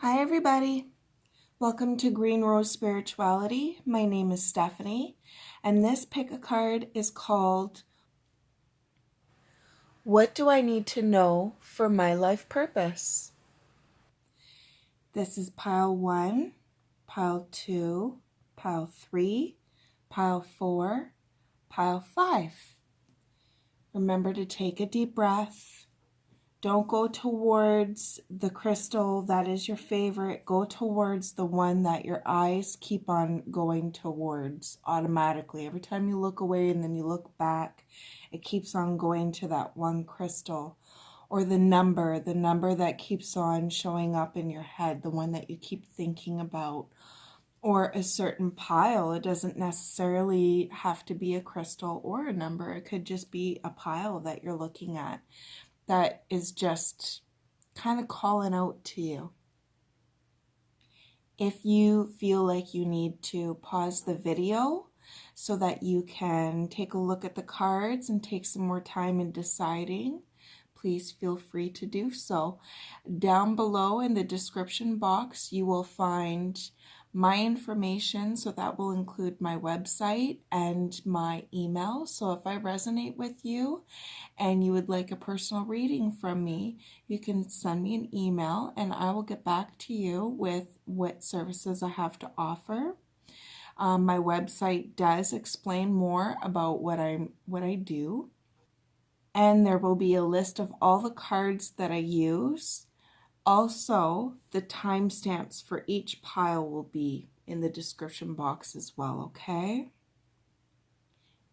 Hi everybody, welcome to Green Rose Spirituality. My name is Stephanie and this pick a card is called What Do I Need to Know for My Life Purpose? This is pile 1, pile 2, pile 3, pile 4, pile 5. Remember to take a deep breath. Don't go towards the crystal that is your favorite. Go towards the one that your eyes keep on going towards automatically. Every time you look away and then you look back, it keeps on going to that one crystal. Or the number that keeps on showing up in your head, the one that you keep thinking about. Or a certain pile. It doesn't necessarily have to be a crystal or a number. It could just be a pile that you're looking at that is just kind of calling out to you. If you feel like you need to pause the video so that you can take a look at the cards and take some more time in deciding, please feel free to do so. Down below in the description box, you will find my information, so that will include my website and my email. So if I resonate with you and you would like a personal reading from me, you can send me an email and I will get back to you with what services I have to offer. My website does explain more about what I do, and there will be a list of all the cards that I use. Also, the timestamps for each pile will be in the description box as well, okay?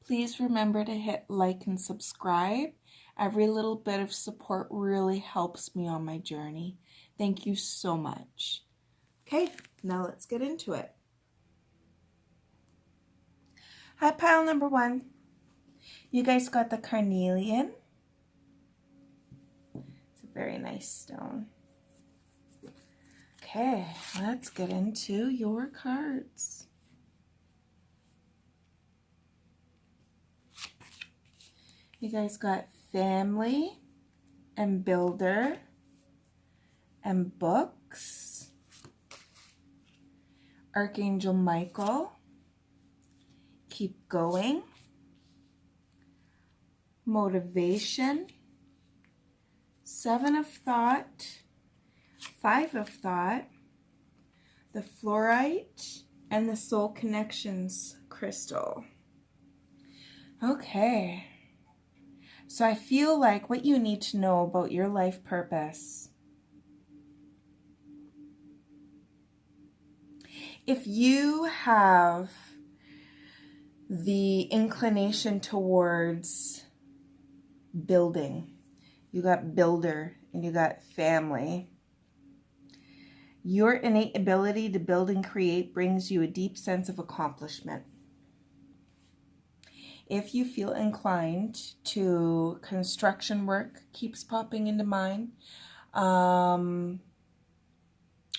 Please remember to hit like and subscribe. Every little bit of support really helps me on my journey. Thank you so much. Okay, now let's get into it. Hi, pile number 1. You guys got the carnelian. It's a very nice stone. Okay, let's get into your cards. You guys got family and builder and books. Archangel Michael, keep going. Motivation. 7 of thought. 5 of thought, the fluorite, and the soul connections crystal. Okay, so I feel like what you need to know about your life purpose. If you have the inclination towards building, you got builder and you got family. Your innate ability to build and create brings you a deep sense of accomplishment. If you feel inclined to construction work, keeps popping into mind.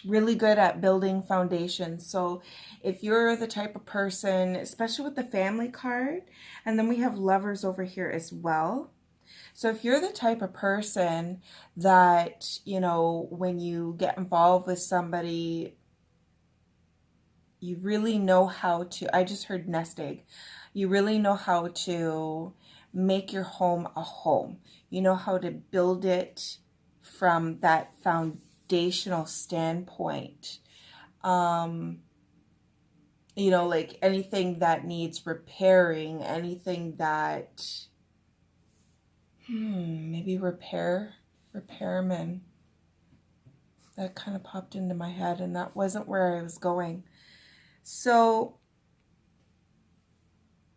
Really good at building foundations. So if you're the type of person, especially with the family card, and then we have lovers over here as well. So if you're the type of person that, you know, when you get involved with somebody, you really know how to, I just heard nest egg, you really know how to make your home a home. You know how to build it from that foundational standpoint. You know, like anything that needs repairing, anything that maybe repairman. That kind of popped into my head and that wasn't where I was going. So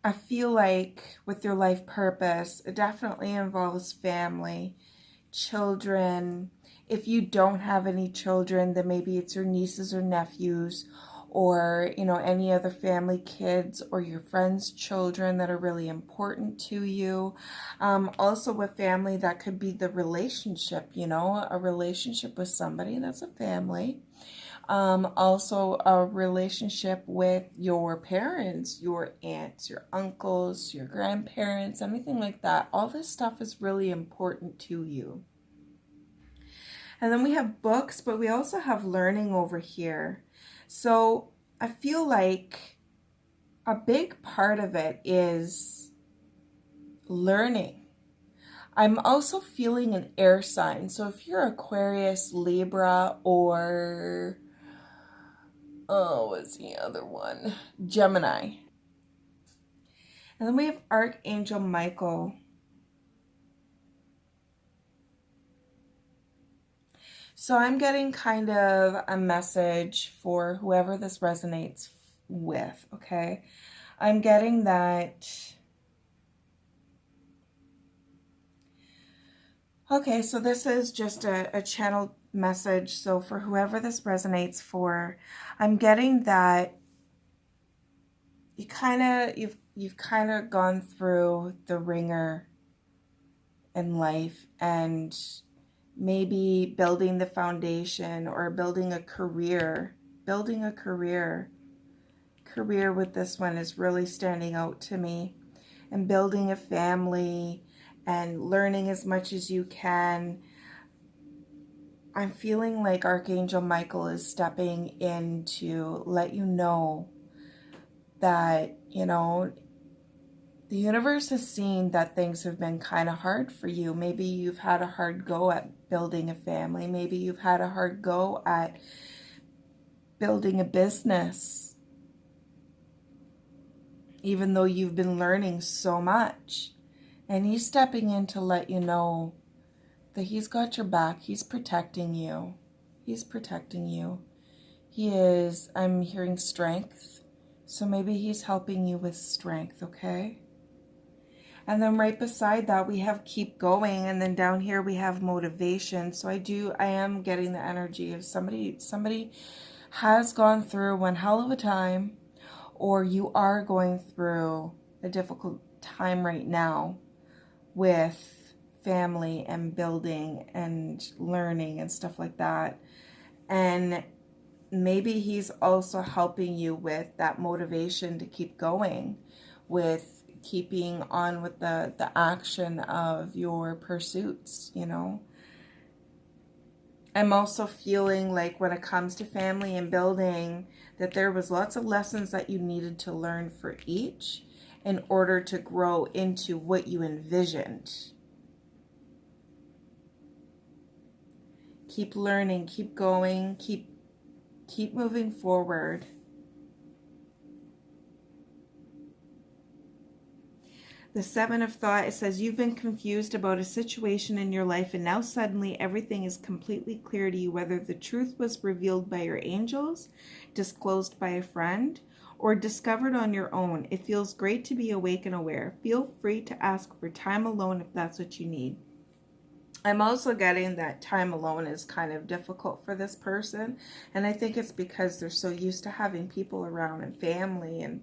I feel like with your life purpose, it definitely involves family, children. If you don't have any children, then maybe it's your nieces or nephews, or, you know, any other family kids or your friends' children that are really important to you. Also with family, that could be the relationship, you know, a relationship with somebody, that's a family. Also a relationship with your parents, your aunts, your uncles, your grandparents, anything like that. All this stuff is really important to you. And then we have books, but we also have learning over here. So I feel like a big part of it is learning. I'm also feeling an air sign. So if you're Aquarius, Libra, or, oh, what's the other one? Gemini. And then we have Archangel Michael. So I'm getting kind of a message for whoever this resonates with, okay? I'm getting that... Okay, so this is just a channel message. So for whoever this resonates for, I'm getting that you've kind of gone through the ringer in life, and maybe building the foundation or building a career. Career with this one is really standing out to me. And building a family and learning as much as you can. I'm feeling like Archangel Michael is stepping in to let you know that, you know, the universe has seen that things have been kind of hard for you. Maybe you've had a hard go at building a family. Maybe you've had a hard go at building a business, even though you've been learning so much. And he's stepping in to let you know that he's got your back. He's protecting you. He's protecting you. He is, I'm hearing strength. So maybe he's helping you with strength, okay? And then right beside that, we have keep going. And then down here, we have motivation. So I am getting the energy of somebody has gone through one hell of a time, or you are going through a difficult time right now with family and building and learning and stuff like that. And maybe he's also helping you with that motivation to keep going, with keeping on with the action of your pursuits, you know. I'm also feeling like when it comes to family and building, that there was lots of lessons that you needed to learn for each in order to grow into what you envisioned. Keep learning, keep going, keep moving forward. The Seven of Thought, it says, you've been confused about a situation in your life, and now suddenly everything is completely clear to you, whether the truth was revealed by your angels, disclosed by a friend, or discovered on your own. It feels great to be awake and aware. Feel free to ask for time alone if that's what you need. I'm also getting that time alone is kind of difficult for this person, and I think it's because they're so used to having people around and family. And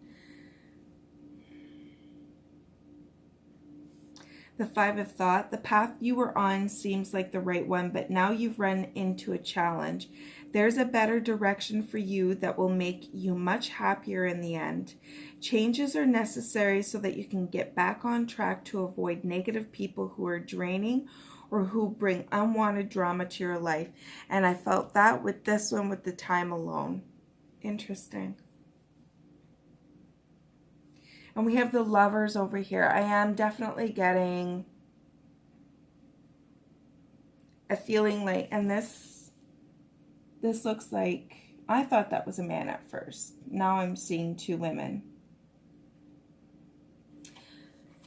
the Five of Thought, the path you were on seems like the right one, but now you've run into a challenge. There's a better direction for you that will make you much happier in the end. Changes are necessary so that you can get back on track to avoid negative people who are draining or who bring unwanted drama to your life. And I felt that with this one, with the time alone. Interesting. And we have the Lovers over here. I am definitely getting a feeling like, and this looks like, I thought that was a man at first. Now I'm seeing two women.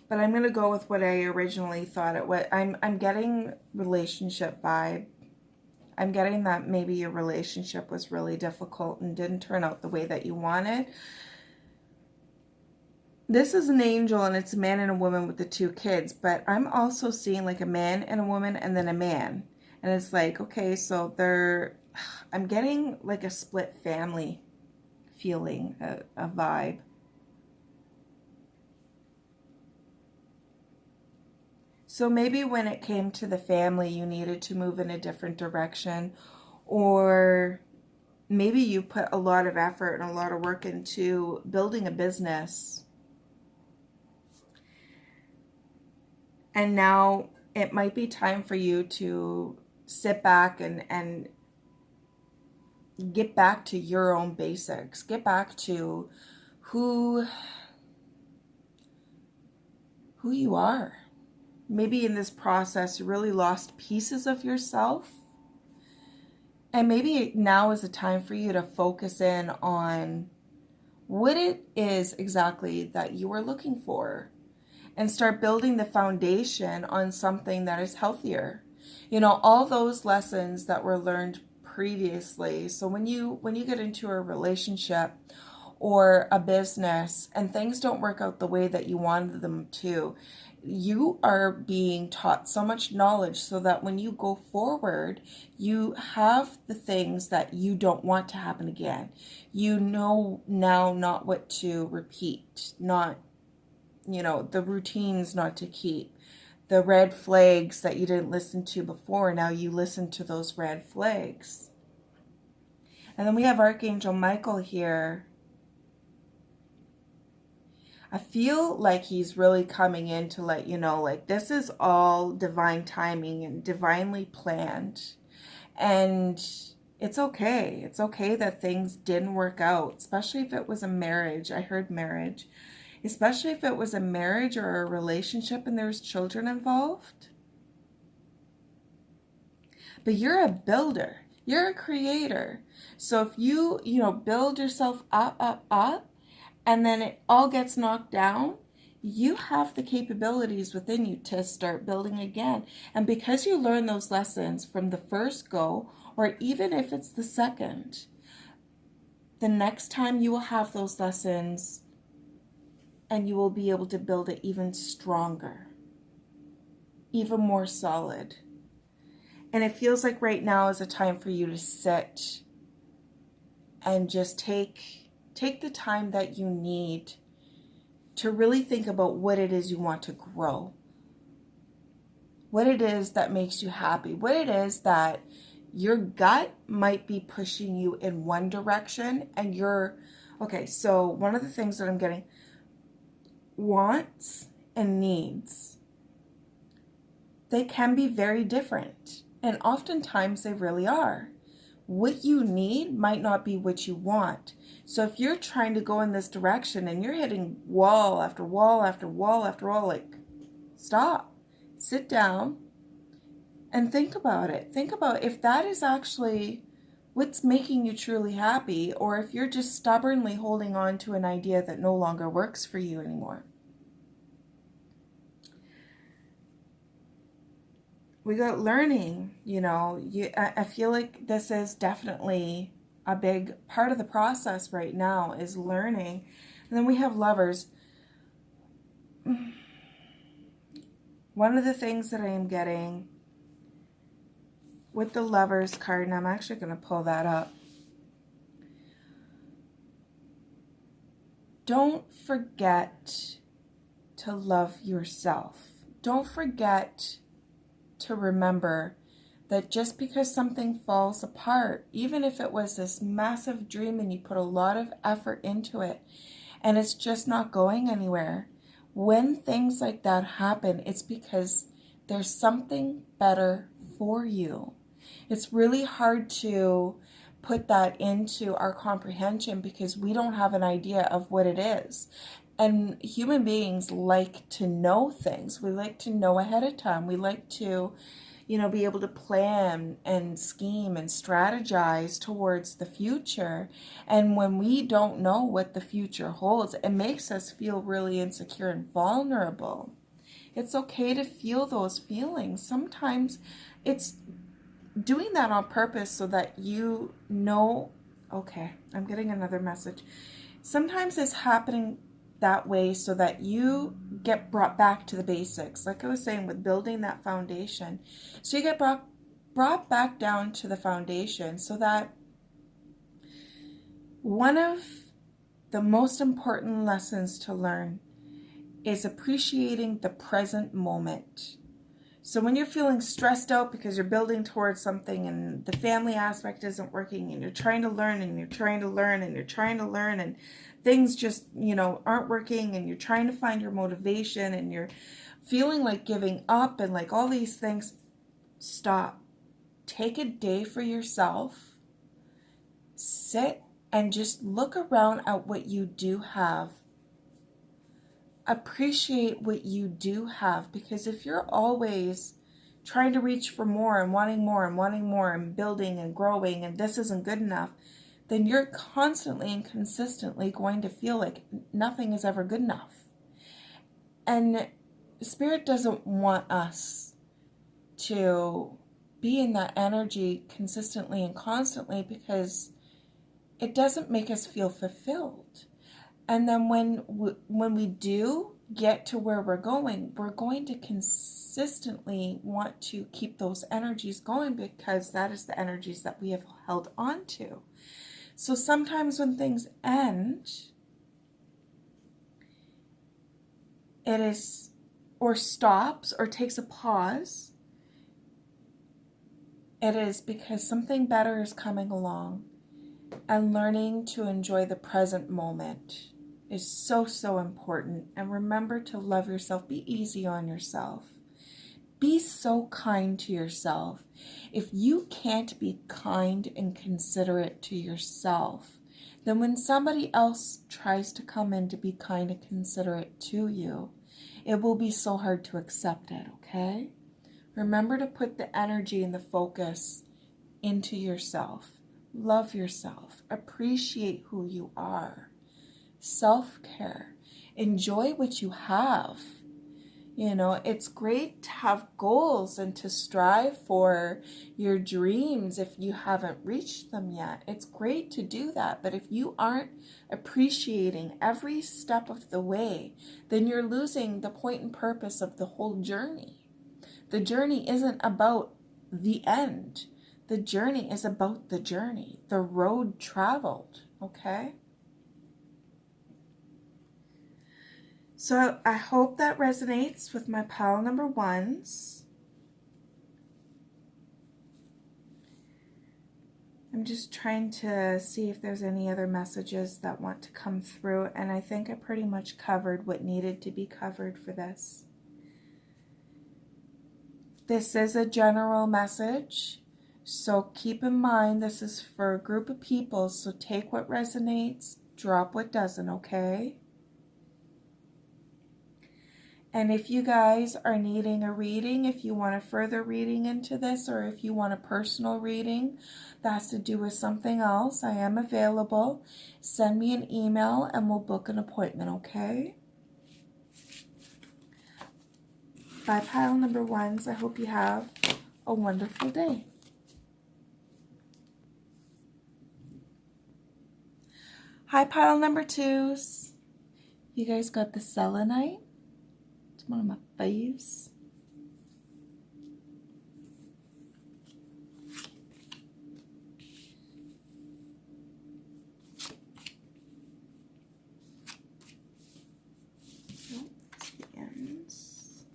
But I'm going to go with what I originally thought it was. I'm getting relationship vibe. I'm getting that maybe your relationship was really difficult and didn't turn out the way that you wanted. This is an angel, and it's a man and a woman with the two kids. But I'm also seeing like a man and a woman and then a man. And it's like, okay, so I'm getting like a split family feeling, a vibe. So maybe when it came to the family, you needed to move in a different direction, or maybe you put a lot of effort and a lot of work into building a business. And now it might be time for you to sit back and get back to your own basics. Get back to who you are. Maybe in this process you really lost pieces of yourself. And maybe now is the time for you to focus in on what it is exactly that you are looking for and start building the foundation on something that is healthier. You know, all those lessons that were learned previously. So when you get into a relationship or a business and things don't work out the way that you wanted them to, you are being taught so much knowledge so that when you go forward, you have the things that you don't want to happen again. You know now not what to repeat, not, you know, the routines not to keep, the red flags that you didn't listen to before. Now you listen to those red flags. And then we have Archangel Michael here. I feel like he's really coming in to let you know, like, this is all divine timing and divinely planned. And it's okay. It's okay that things didn't work out, especially if it was a marriage. I heard marriage. Especially if it was a marriage or a relationship and there's children involved. But you're a builder. You're a creator. So if you build yourself up, and then it all gets knocked down, you have the capabilities within you to start building again. And because you learn those lessons from the first go, or even if it's the second, the next time you will have those lessons and you will be able to build it even stronger, even more solid. And it feels like right now is a time for you to sit and just take the time that you need to really think about what it is you want to grow. What it is that makes you happy. What it is that your gut might be pushing you in one direction and okay, so one of the things that I'm getting, wants and needs, they can be very different. And oftentimes they really are. What you need might not be what you want. So if you're trying to go in this direction and you're hitting wall after wall after wall after wall, like, stop, sit down and think about it. Think about if that is actually what's making you truly happy, or if you're just stubbornly holding on to an idea that no longer works for you anymore. We got learning, I feel like this is definitely a big part of the process right now is learning. And then we have lovers. One of the things that I am getting with the lovers card, and I'm actually going to pull that up. Don't forget to love yourself. Don't forget to remember that just because something falls apart, even if it was this massive dream and you put a lot of effort into it and it's just not going anywhere, when things like that happen, it's because there's something better for you. It's really hard to put that into our comprehension because we don't have an idea of what it is. And human beings like to know things. We like to know ahead of time. We like to, be able to plan and scheme and strategize towards the future. And when we don't know what the future holds, it makes us feel really insecure and vulnerable. It's okay to feel those feelings. Sometimes it's doing that on purpose so that you know, okay, I'm getting another message. Sometimes it's happening that way so that you get brought back to the basics, like I was saying, with building that foundation. So you get brought back down to the foundation so that one of the most important lessons to learn is appreciating the present moment. So when you're feeling stressed out because you're building towards something and the family aspect isn't working and you're trying to learn and you're trying to learn and you're trying to learn and things just, aren't working and you're trying to find your motivation and you're feeling like giving up and like all these things, stop. take a day for yourself. Sit and just look around at what you do have. Appreciate what you do have, because if you're always trying to reach for more and wanting more and wanting more and building and growing and this isn't good enough, then you're constantly and consistently going to feel like nothing is ever good enough. And Spirit doesn't want us to be in that energy consistently and constantly, because it doesn't make us feel fulfilled. And then when we do get to where we're going to consistently want to keep those energies going, because that is the energies that we have held on to. So sometimes when things end, it is, or stops, or takes a pause, it is because something better is coming along. And learning to enjoy the present moment is so, so important. And remember to love yourself. Be easy on yourself. Be so kind to yourself. If you can't be kind and considerate to yourself, then when somebody else tries to come in to be kind and considerate to you, it will be so hard to accept it, okay? Remember to put the energy and the focus into yourself. Love yourself. Appreciate who you are. Self-care. Enjoy what you have. You know, it's great to have goals and to strive for your dreams if you haven't reached them yet. It's great to do that. But if you aren't appreciating every step of the way, then you're losing the point and purpose of the whole journey. The journey isn't about the end. The journey is about the journey, the road traveled, okay? So I hope that resonates with my pile number ones. I'm just trying to see if there's any other messages that want to come through, and I think I pretty much covered what needed to be covered for this. This is a general message, so keep in mind this is for a group of people, so take what resonates, drop what doesn't, okay? And if you guys are needing a reading, if you want a further reading into this, or if you want a personal reading that has to do with something else, I am available. Send me an email and we'll book an appointment, okay? Bye, pile number ones. I hope you have a wonderful day. Hi, pile number twos. You guys got the selenite? It's one of my faves. That's the ends.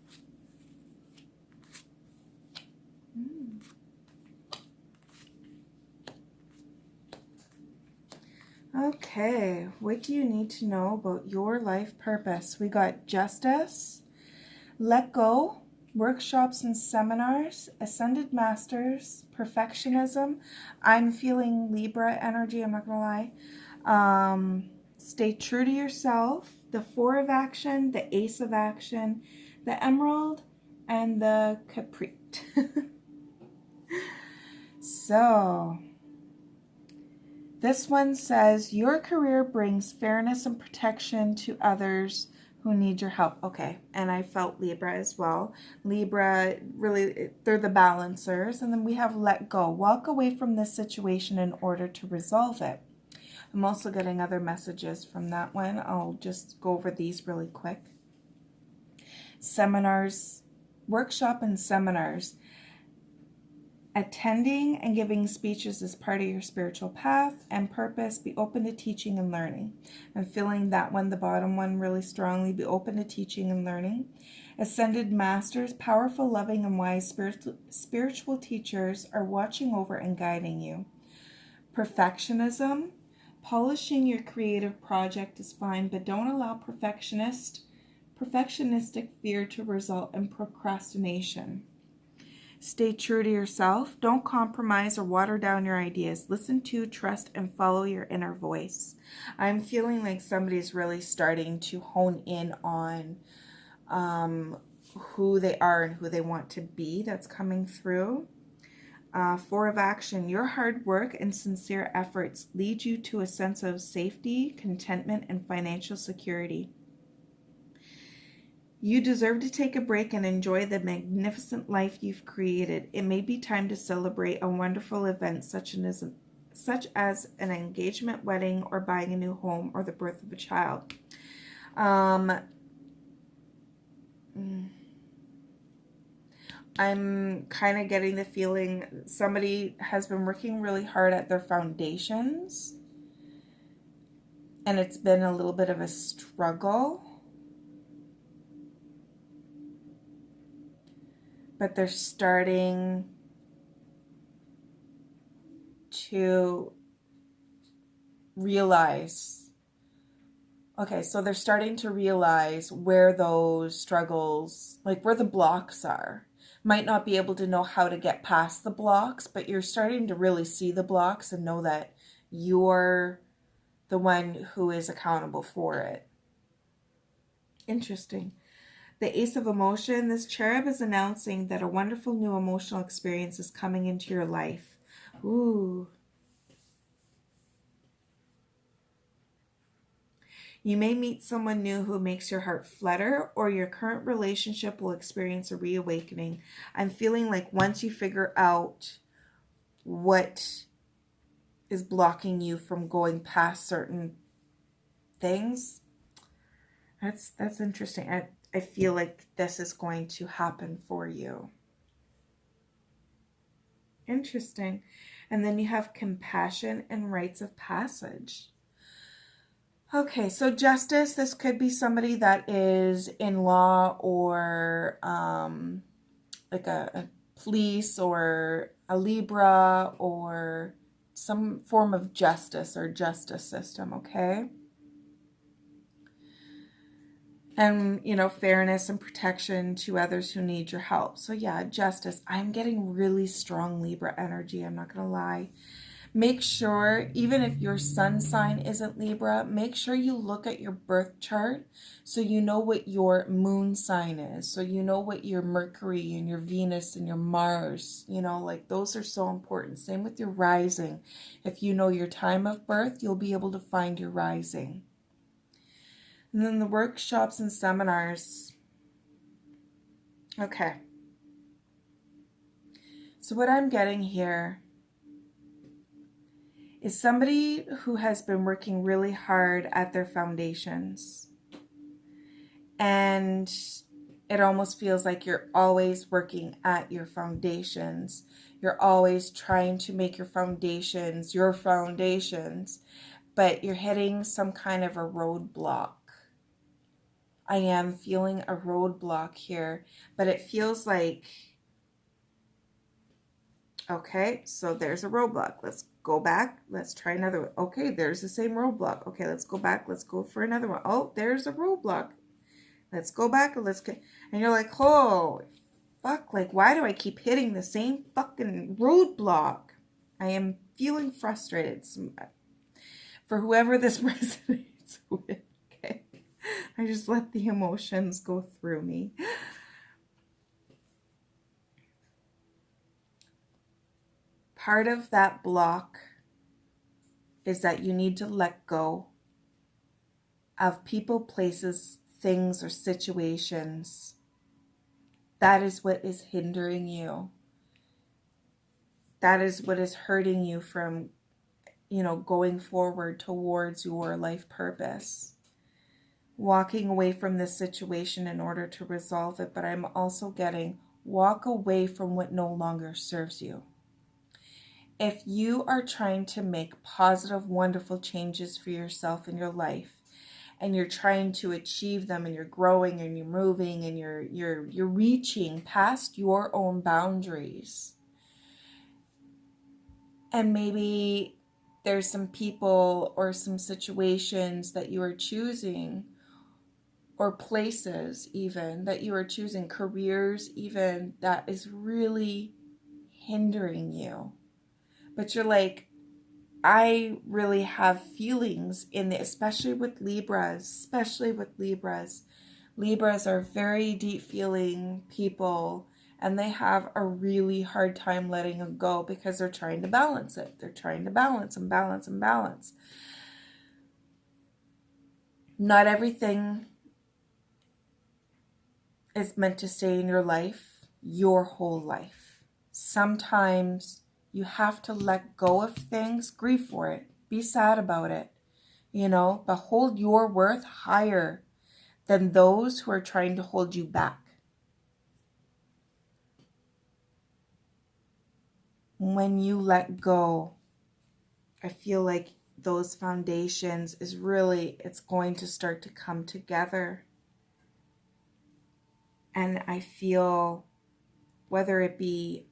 Okay, what do you need to know about your life purpose? We got justice, let go, workshops and seminars, ascended masters, perfectionism. I'm feeling Libra energy, I'm not gonna lie. Stay true to yourself, the 4 of action, the ace of action, the emerald, and the caprite. So this one says, your career brings fairness and protection to others who need your help. Okay, and I felt Libra as well. Libra, really, they're the balancers. And then we have let go. Walk away from this situation in order to resolve it. I'm also getting other messages from that one. I'll just go over these really quick. Seminars, workshop and seminars. Attending and giving speeches is part of your spiritual path and purpose. Be open to teaching and learning. I'm feeling that one, the bottom one, really strongly. Be open to teaching and learning. Ascended masters, powerful, loving, and wise spiritual teachers are watching over and guiding you. Perfectionism, polishing your creative project is fine, but don't allow perfectionistic fear to result in procrastination. Stay true to yourself. Don't compromise or water down your ideas. Listen to, trust, and follow your inner voice. I'm feeling like somebody's really starting to hone in on who they are and who they want to be. That's coming through. 4 of action. Your hard work and sincere efforts lead you to a sense of safety, contentment, and financial security. You deserve to take a break and enjoy the magnificent life you've created. It may be time to celebrate a wonderful event such as an engagement, wedding, or buying a new home, or the birth of a child. I'm kind of getting the feeling somebody has been working really hard at their foundations, and it's been a little bit of a struggle. But they're starting to realize, okay, so they're starting to realize where those struggles, like where the blocks are. Might not be able to know how to get past the blocks, but you're starting to really see the blocks and know that you're the one who is accountable for it. Interesting. The Ace of Emotion, this cherub is announcing that a wonderful new emotional experience is coming into your life. Ooh. You may meet someone new who makes your heart flutter, or your current relationship will experience a reawakening. I'm feeling like once you figure out what is blocking you from going past certain things, that's interesting. I feel like this is going to happen for you. Interesting. And then you have compassion and rites of passage. Okay, so justice, this could be somebody that is in law or like a police or a Libra or some form of justice or justice system, okay? And, you know, fairness and protection to others who need your help. So yeah, justice. I'm getting really strong Libra energy. I'm not going to lie. Make sure, even if your sun sign isn't Libra, make sure you look at your birth chart so you know what your moon sign is. So you know what your Mercury and your Venus and your Mars, you know, like those are so important. Same with your rising. If you know your time of birth, you'll be able to find your rising. And then the workshops and seminars. Okay. So what I'm getting here is somebody who has been working really hard at their foundations. And it almost feels like you're always working at your foundations. You're always trying to make your foundations, but you're hitting some kind of a roadblock. I am feeling a roadblock here, but it feels like, okay, so there's a roadblock. Let's go back. Let's try another one. Okay, there's the same roadblock. Okay, let's go back. Let's go for another one. Oh, there's a roadblock. Let's go back and and you're like, oh, fuck, like, why do I keep hitting the same fucking roadblock? I am feeling frustrated. For whoever this resonates with, okay? I just let the emotions go through me. Part of that block is that you need to let go of people, places, things, or situations. That is what is hindering you. That is what is hurting you from, you know, going forward towards your life purpose. Walking away from this situation in order to resolve it, but I'm also getting walk away from what no longer serves you. If you are trying to make positive, wonderful changes for yourself in your life, and you're trying to achieve them, and you're growing and you're moving and you're reaching past your own boundaries, and maybe there's some people or some situations that you are choosing or places even that you are choosing, careers even, that is really hindering you. But you're like, I really have feelings in it, especially with Libras, Libras are very deep feeling people, and they have a really hard time letting it go because they're trying to balance it. They're trying to balance and balance and balance. Not everything is meant to stay in your life, your whole life. Sometimes you have to let go of things, grieve for it, be sad about it, but hold your worth higher than those who are trying to hold you back. When you let go, I feel like those foundations it's going to start to come together. And I feel, whether it be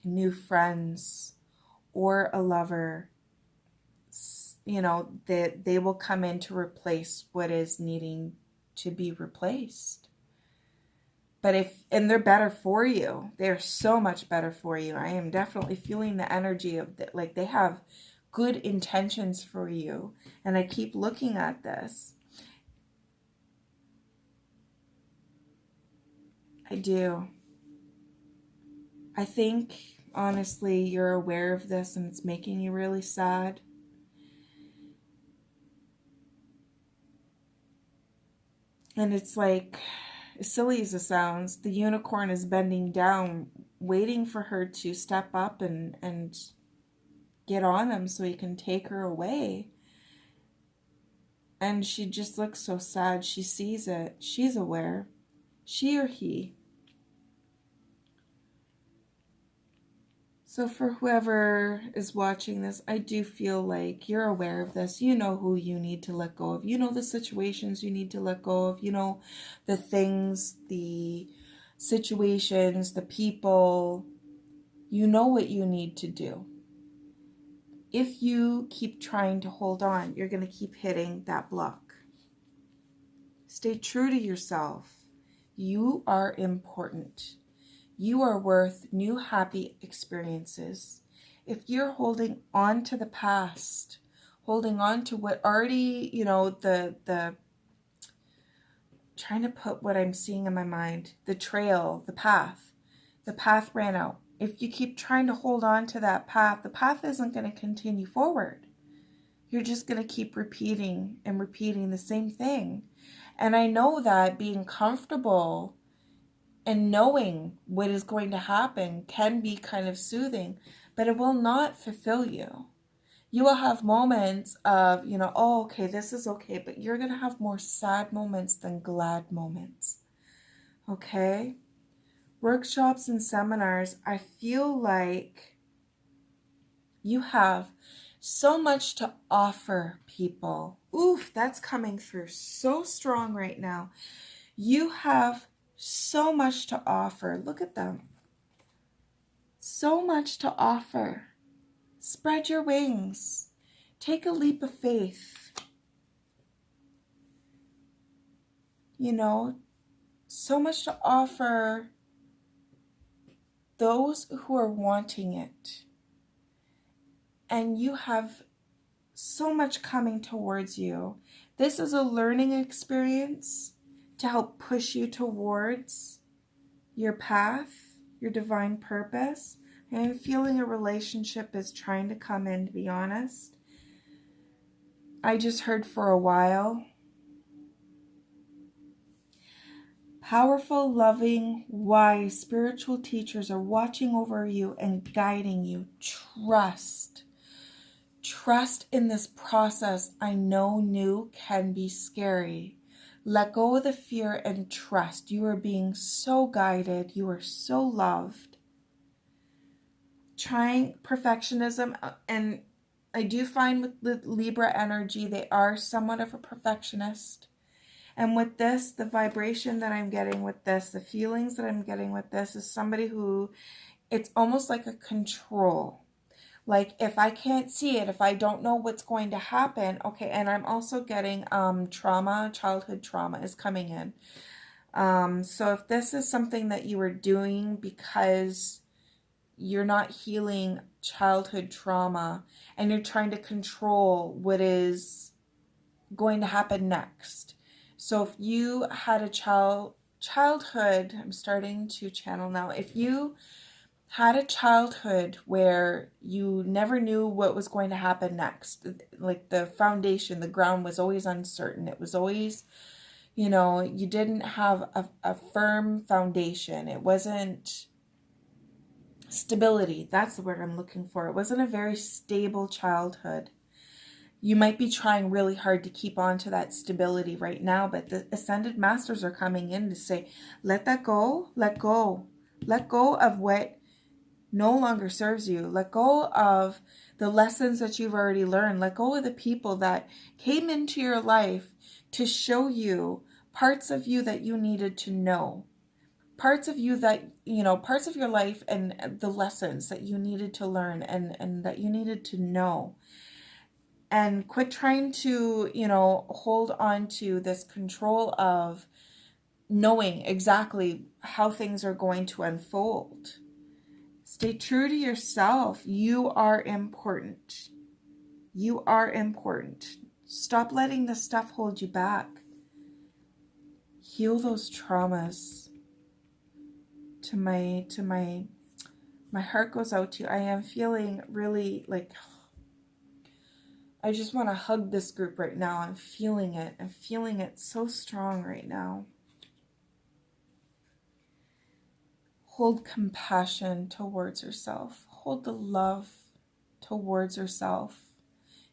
new friends or a lover, that they will come in to replace what is needing to be replaced. And they're better for you. They're so much better for you. I am definitely feeling the energy of that. Like, they have good intentions for you. And I keep looking at this. I do. I think, honestly, you're aware of this and it's making you really sad. And it's like, as silly as it sounds, the unicorn is bending down, waiting for her to step up and get on him so he can take her away. And she just looks so sad. She sees it. She's aware. She or he. So for whoever is watching this, I do feel like you're aware of this. You know who you need to let go of. You know the situations you need to let go of. You know the things, the situations, the people. You know what you need to do. If you keep trying to hold on, you're going to keep hitting that block. Stay true to yourself. You are important. You are worth new happy experiences. If you're holding on to the past, holding on to what already, trying to put what I'm seeing in my mind, the trail, the path ran out. If you keep trying to hold on to that path, the path isn't going to continue forward. You're just going to keep repeating and repeating the same thing. And I know that being comfortable and knowing what is going to happen can be kind of soothing, but it will not fulfill you. You will have moments of, oh, okay, this is okay, but you're going to have more sad moments than glad moments. Okay? Workshops and seminars, I feel like you have so much to offer people. Oof, that's coming through so strong right now. You have so much to offer. Look at them. So much to offer. Spread your wings. Take a leap of faith. So much to offer those who are wanting it. And you have so much coming towards you. This is a learning experience to help push you towards your path, your divine purpose. I'm feeling a relationship is trying to come in, to be honest. I just heard for a while. Powerful, loving, wise, spiritual teachers are watching over you and guiding you. Trust. Trust in this process. I know new can be scary. Let go of the fear and trust. You are being so guided. You are so loved. Trying perfectionism, and I do find with the Libra energy, they are somewhat of a perfectionist. And with this, the vibration that I'm getting with this, the feelings that I'm getting with this is somebody who, it's almost like a control. Like, if I can't see it, if I don't know what's going to happen, okay, and I'm also getting trauma, childhood trauma is coming in. So if this is something that you are doing because you're not healing childhood trauma and you're trying to control what is going to happen next. So if you had a childhood, I'm starting to channel now. If you had a childhood where you never knew what was going to happen next, like the foundation, the ground was always uncertain. It was always, you know, you didn't have a firm foundation. It wasn't stability. That's the word I'm looking for. It wasn't a very stable childhood. You might be trying really hard to keep on to that stability right now, but the Ascended Masters are coming in to say, let that go, let go. Let go of what no longer serves you. Let go of the lessons that you've already learned. Let go of the people that came into your life to show you parts of you that you needed to know. Parts of you that, you know, parts of your life and the lessons that you needed to learn and that you needed to know. And quit trying to, you know, hold on to this control of knowing exactly how things are going to unfold. Stay true to yourself. You are important. You are important. Stop letting this stuff hold you back. Heal those traumas. My heart goes out to you. I am feeling really like, I just want to hug this group right now. I'm feeling it. I'm feeling it so strong right now. Hold compassion towards yourself. Hold the love towards yourself.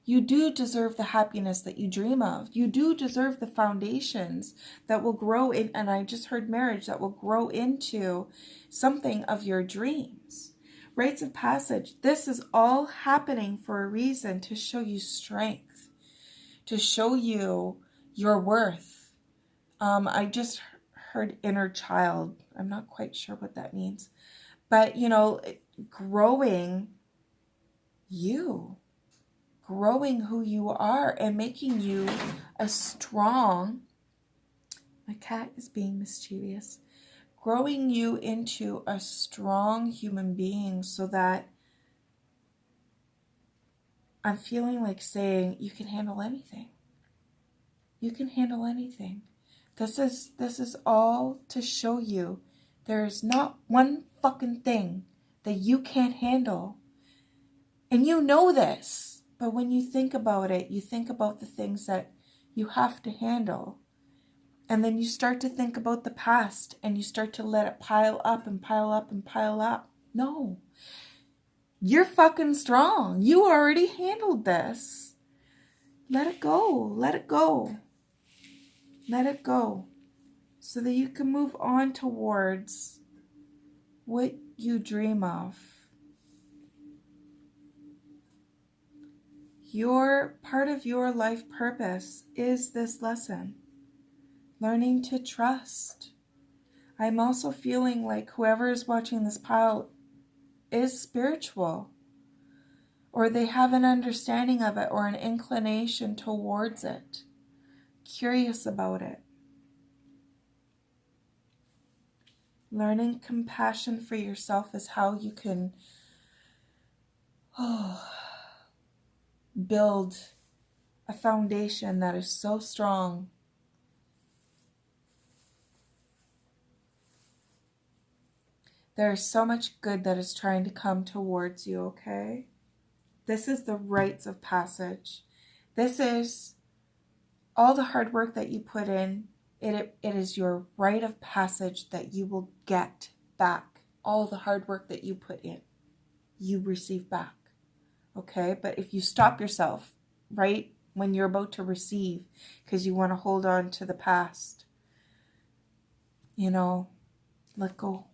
You do deserve the happiness that you dream of. You do deserve the foundations that will grow in, and I just heard marriage, that will grow into something of your dreams. Rites of passage. This is all happening for a reason, to show you strength, to show you your worth. I just heard inner child. I'm not quite sure what that means. But, you know, growing you. Growing who you are and making you a strong, my cat is being mischievous, growing you into a strong human being, so that I'm feeling like saying you can handle anything. You can handle anything. This is all to show you there is not one fucking thing that you can't handle. And you know this. But when you think about it, you think about the things that you have to handle. And then you start to think about the past and you start to let it pile up and pile up and pile up. No. You're fucking strong. You already handled this. Let it go. Let it go. Let it go. So that you can move on towards what you dream of. Your part of your life purpose is this lesson. Learning to trust. I'm also feeling like whoever is watching this pile is spiritual, or they have an understanding of it or an inclination towards it. Curious about it. Learning compassion for yourself is how you can build a foundation that is so strong. There is so much good that is trying to come towards you, okay? This is the rites of passage. This is all the hard work that you put in. It is your rite of passage that you will get back. All the hard work that you put in, you receive back. Okay? But if you stop yourself right when you're about to receive because you want to hold on to the past, you know, let go.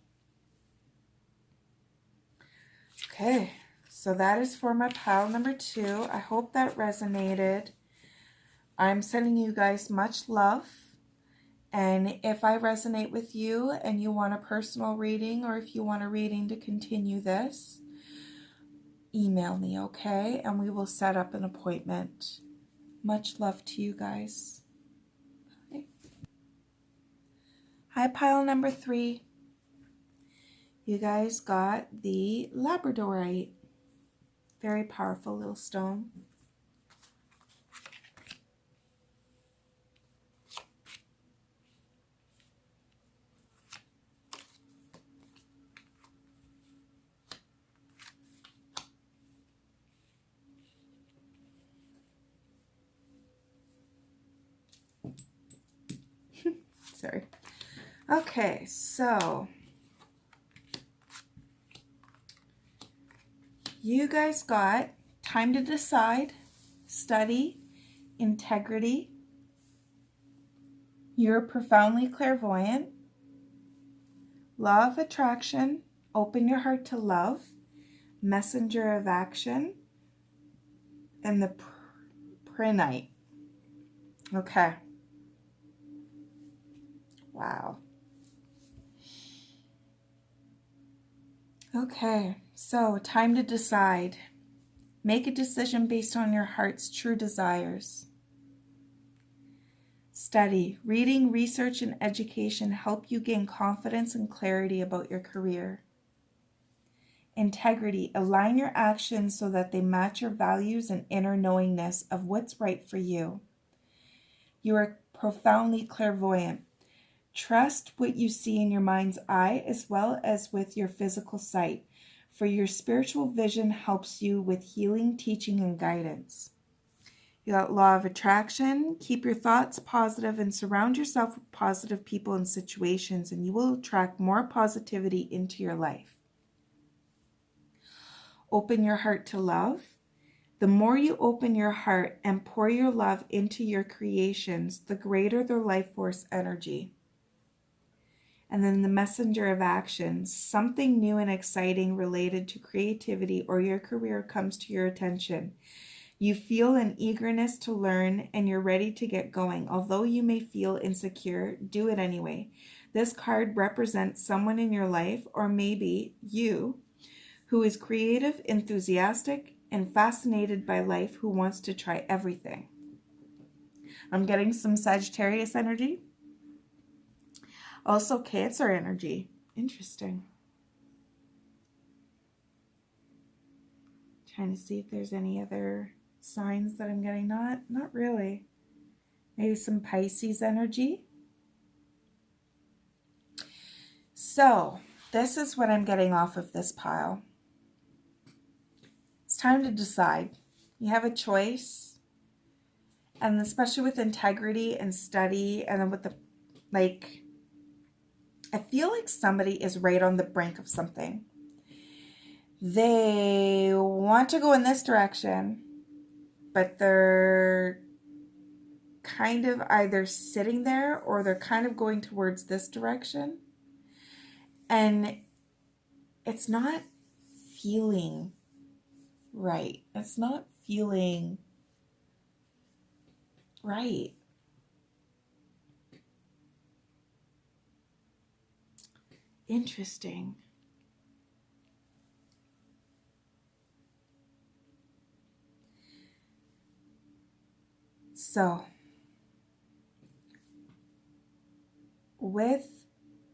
Okay, so that is for my pile number 2. I hope that resonated. I'm sending you guys much love. And if I resonate with you and you want a personal reading, or if you want a reading to continue this, email me, okay? And we will set up an appointment. Much love to you guys. Okay. Hi, pile number 3. You guys got the Labradorite. Very powerful little stone. Sorry. Okay, so you guys got time to decide, study, integrity. You're profoundly clairvoyant. Law of attraction, open your heart to love, messenger of action, and the Prenite. Okay. Wow. Okay, so time to decide. Make a decision based on your heart's true desires. Study. Reading, research, and education help you gain confidence and clarity about your career. Integrity. Align your actions so that they match your values and inner knowingness of what's right for you. You are profoundly clairvoyant. Trust what you see in your mind's eye as well as with your physical sight, for your spiritual vision helps you with healing, teaching, and guidance. You got law of attraction. Keep your thoughts positive and surround yourself with positive people and situations, and you will attract more positivity into your life. Open your heart to love. The more you open your heart and pour your love into your creations, the greater their life force energy. And then the messenger of action. Something new and exciting related to creativity or your career comes to your attention. You feel an eagerness to learn and you're ready to get going. Although you may feel insecure, do it anyway. This card represents someone in your life, or maybe you, who is creative, enthusiastic, and fascinated by life, who wants to try everything. I'm getting some Sagittarius energy. Also Cancer energy. Interesting. Trying to see if there's any other signs that I'm getting. Not really. Maybe some Pisces energy. So this is what I'm getting off of this pile. It's time to decide. You have a choice. And especially with integrity and study, and then with the, like, I feel like somebody is right on the brink of something. They want to go in this direction, but they're kind of either sitting there or they're kind of going towards this direction. And it's not feeling right. It's not feeling right. Interesting. So, with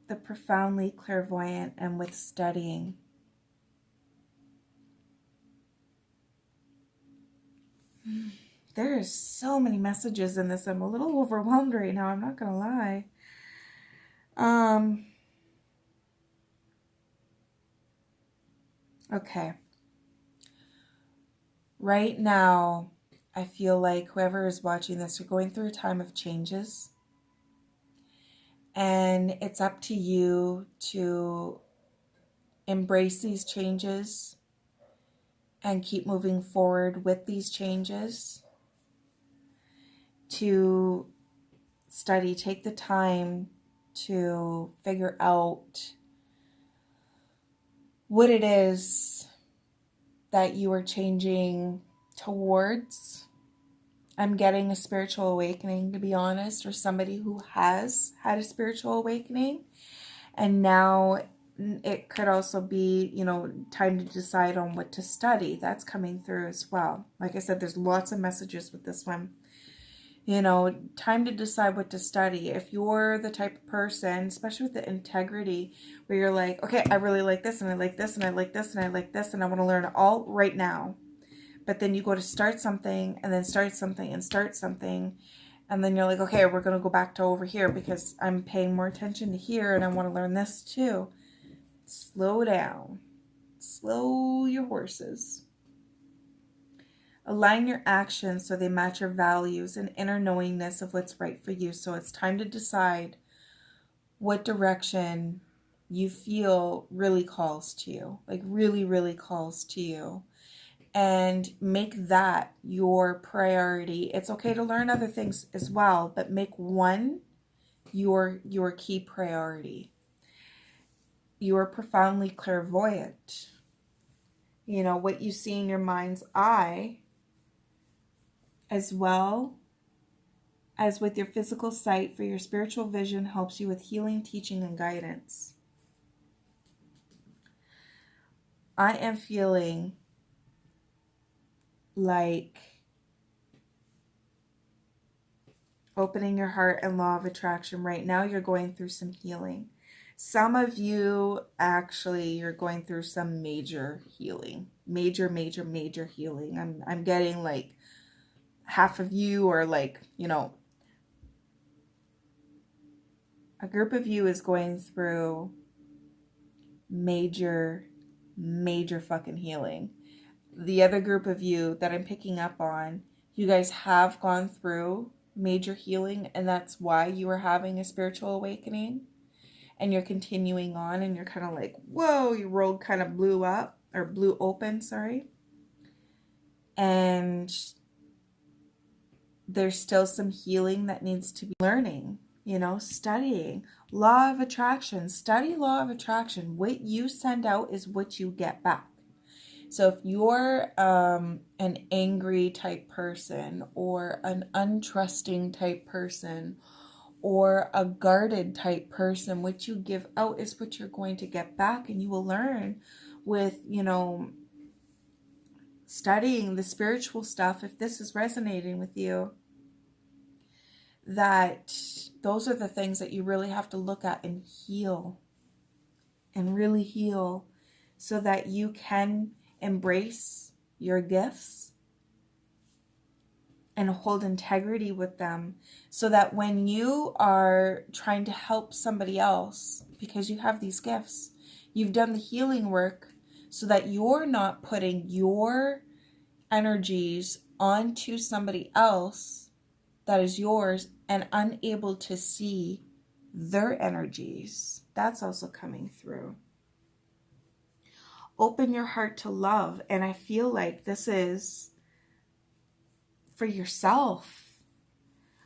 the profoundly clairvoyant and with studying, there's so many messages in this. I'm a little overwhelmed right now. I'm not going to lie. Okay. Right now, I feel like whoever is watching this are going through a time of changes. And it's up to you to embrace these changes and keep moving forward with these changes. To study, take the time to figure out what it is that you are changing towards. I'm getting a spiritual awakening, to be honest, or somebody who has had a spiritual awakening and now it could also be, you know, time to decide on what to study. That's coming through as well. Like I said, there's lots of messages with this one. You know, time to decide what to study. If you're the type of person, especially with the integrity, where you're like, okay, I really like this, and I like this, and I like this, and I like this, and I want to learn it all right now. But then you go to start something, and then start something, and start something, and then you're like, okay, we're going to go back to over here because I'm paying more attention to here, and I want to learn this too. Slow down. Slow your horses. Align your actions so they match your values and inner knowingness of what's right for you. So it's time to decide what direction you feel really calls to you, like really, really calls to you. And make that your priority. It's okay to learn other things as well, but make one your key priority. You are profoundly clairvoyant. You know, what you see in your mind's eye, as well as with your physical sight, for your spiritual vision helps you with healing, teaching, and guidance. I am feeling like opening your heart and law of attraction. Right now, you're going through some healing. Some of you, actually, you're going through some major healing. Major healing. I'm getting like half of you, or like, you know, a group of you is going through major fucking healing. The other group of you that I'm picking up on, you guys have gone through major healing, and that's why you are having a spiritual awakening, and you're continuing on, and you're kind of like, whoa, your road kind of blew open, sorry. And there's still some healing that needs to be learning, you know, studying. Law of attraction. Study law of attraction. What you send out is what you get back. So if you're an angry type person, or an untrusting type person, or a guarded type person, what you give out is what you're going to get back. And you will learn with, you know, studying the spiritual stuff, if this is resonating with you, that those are the things that you really have to look at and heal, and really heal, so that you can embrace your gifts and hold integrity with them, so that when you are trying to help somebody else, because you have these gifts, you've done the healing work, so that you're not putting your energies onto somebody else that is yours and unable to see their energies. That's also coming through. Open your heart to love. And I feel like this is for yourself.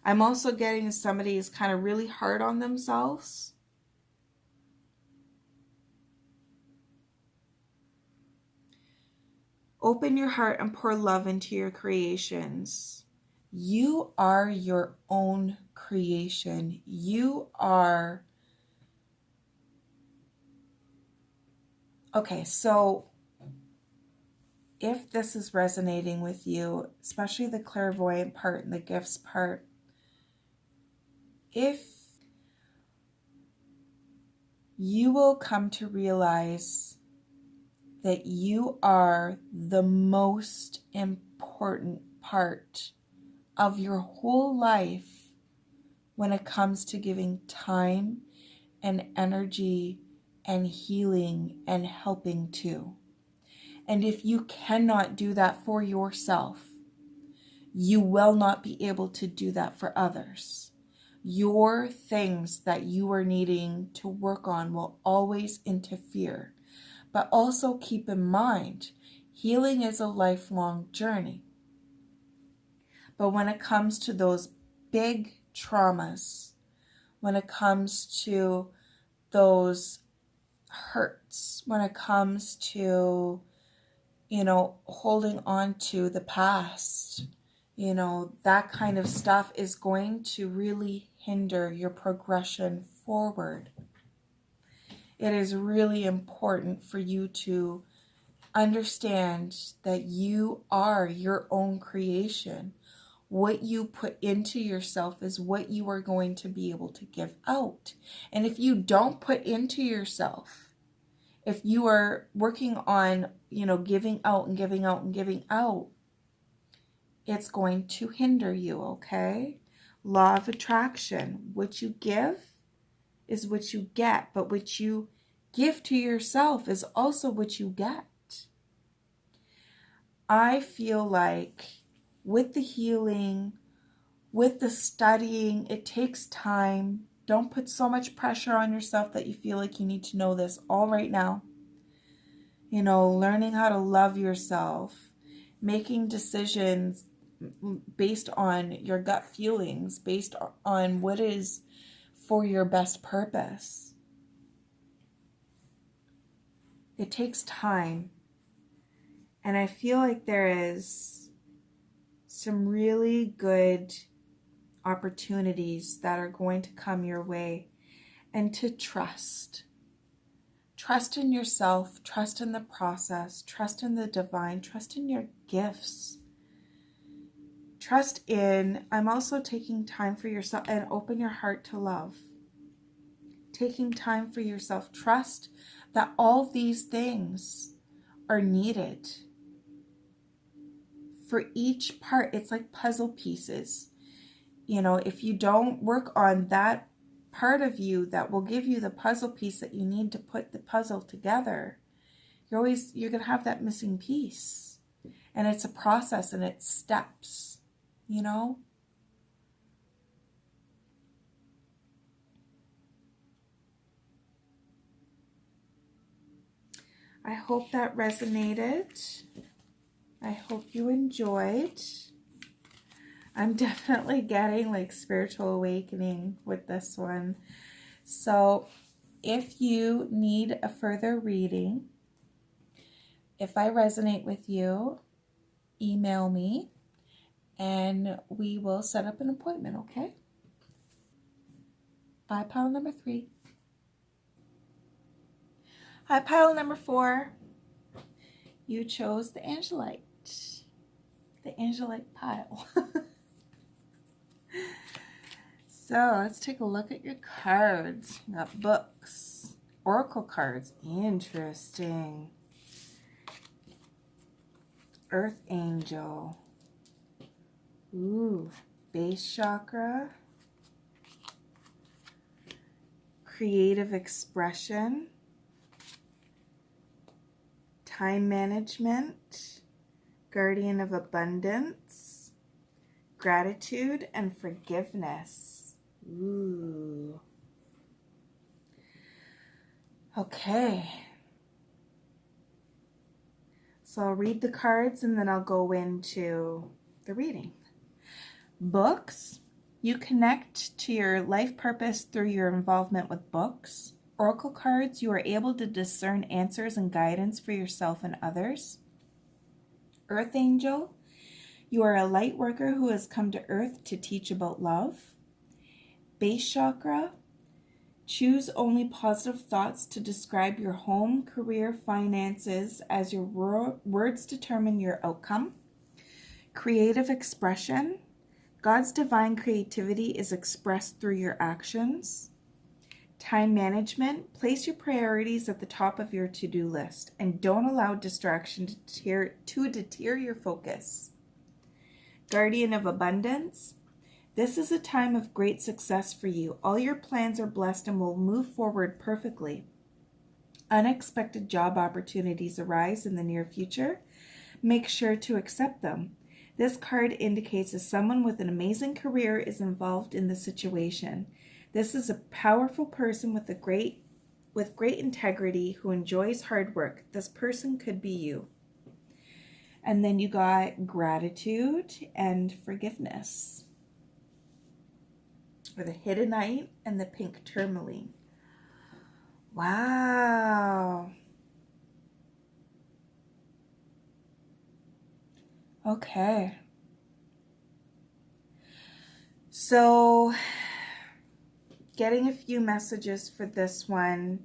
I'm also getting somebody is kind of really hard on themselves. Open your heart and pour love into your creations. You are your own creation. You are... Okay, so if this is resonating with you, especially the clairvoyant part and the gifts part, if you will come to realize that you are the most important part of your whole life when it comes to giving time and energy and healing and helping too. And if you cannot do that for yourself, you will not be able to do that for others. Your things that you are needing to work on will always interfere. But also keep in mind, healing is a lifelong journey. But when it comes to those big traumas, when it comes to those hurts, when it comes to, you know, holding on to the past, you know, that kind of stuff is going to really hinder your progression forward. It is really important for you to understand that you are your own creation. What you put into yourself is what you are going to be able to give out. And if you don't put into yourself, if you are working on, giving out and giving out and giving out, it's going to hinder you, okay? Law of attraction. What you give is what you get, but what you give to yourself is also what you get. I feel like with the healing, with the studying, it takes time. Don't put so much pressure on yourself that you feel like you need to know this all right now. Learning how to love yourself, making decisions based on your gut feelings, based on what is for your best purpose. It takes time. And I feel like there is some really good opportunities that are going to come your way. And to trust. Trust in yourself, trust in the process, trust in the divine, trust in your gifts. Trust in, I'm also taking time for yourself and open your heart to love. Taking time for yourself. Trust that all these things are needed. For each part, it's like puzzle pieces. If you don't work on that part of you that will give you the puzzle piece that you need to put the puzzle together, you're going to have that missing piece. And it's a process and it's steps, I hope that resonated. I hope you enjoyed. I'm definitely getting like spiritual awakening with this one. So if you need a further reading, if I resonate with you, email me and we will set up an appointment, okay? Bye, pile number 3. Hi, pile number 4. You chose the Angelite pile. So let's take a look at your cards. You got books, oracle cards. Interesting. Earth Angel. Ooh, base chakra. Creative expression. Time management. Guardian of abundance. Gratitude and forgiveness. Ooh. Okay. So I'll read the cards and then I'll go into the reading. Books. You connect to your life purpose through your involvement with books. Oracle cards. You are able to discern answers and guidance for yourself and others. Earth Angel. You are a light worker who has come to Earth to teach about love. Base chakra. Choose only positive thoughts to describe your home, career, finances, as your words determine your outcome. Creative expression. God's divine creativity is expressed through your actions. Time management. Place your priorities at the top of your to-do list and don't allow distraction to deter your focus. Guardian of abundance. This is a time of great success for you. All your plans are blessed and will move forward perfectly. Unexpected job opportunities arise in the near future. Make sure to accept them. This card indicates that someone with an amazing career is involved in the situation. This is a powerful person with great integrity who enjoys hard work. This person could be you. And then you got gratitude and forgiveness. Or the hidden knight and the pink tourmaline. Wow. Okay. So, getting a few messages for this one.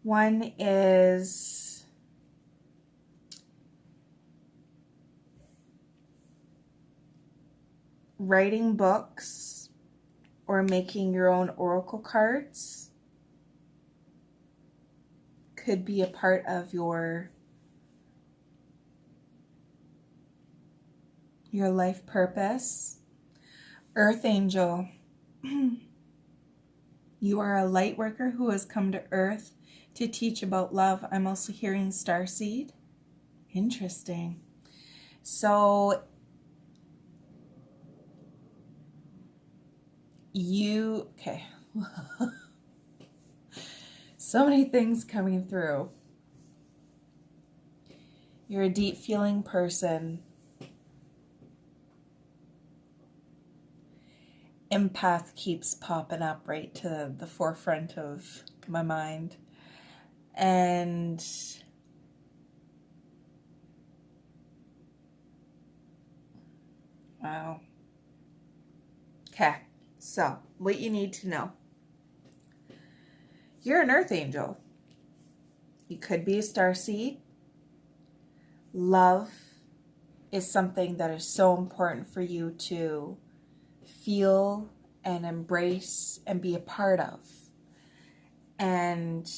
One is writing books or making your own oracle cards. Could be a part of your life purpose. Earth Angel. You are a light worker who has come to Earth to teach about love. I'm also hearing starseed. Interesting. So okay. So many things coming through. You're a deep feeling person. Empath keeps popping up right to the forefront of my mind. And wow. Okay, so what you need to know. You're an Earth Angel. You could be a starseed. Love is something that is so important for you to feel and embrace and be a part of. And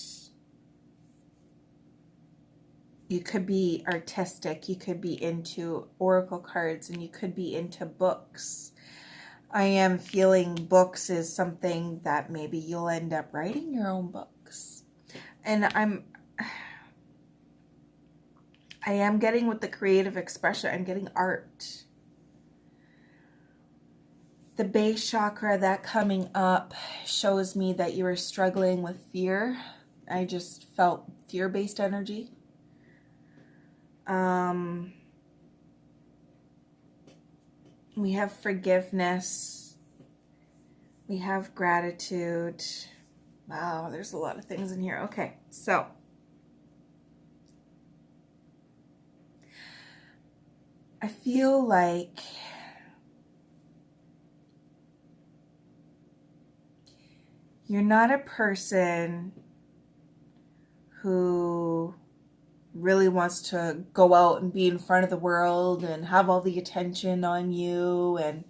you could be artistic, you could be into oracle cards, and you could be into books. I am feeling books is something that maybe you'll end up writing your own books. And I am getting with the creative expression, I'm getting art. The base chakra, that coming up shows me that you are struggling with fear. I just felt fear-based energy. We have forgiveness. We have gratitude. Wow, there's a lot of things in here. Okay, so I feel like you're not a person who really wants to go out and be in front of the world and have all the attention on you and,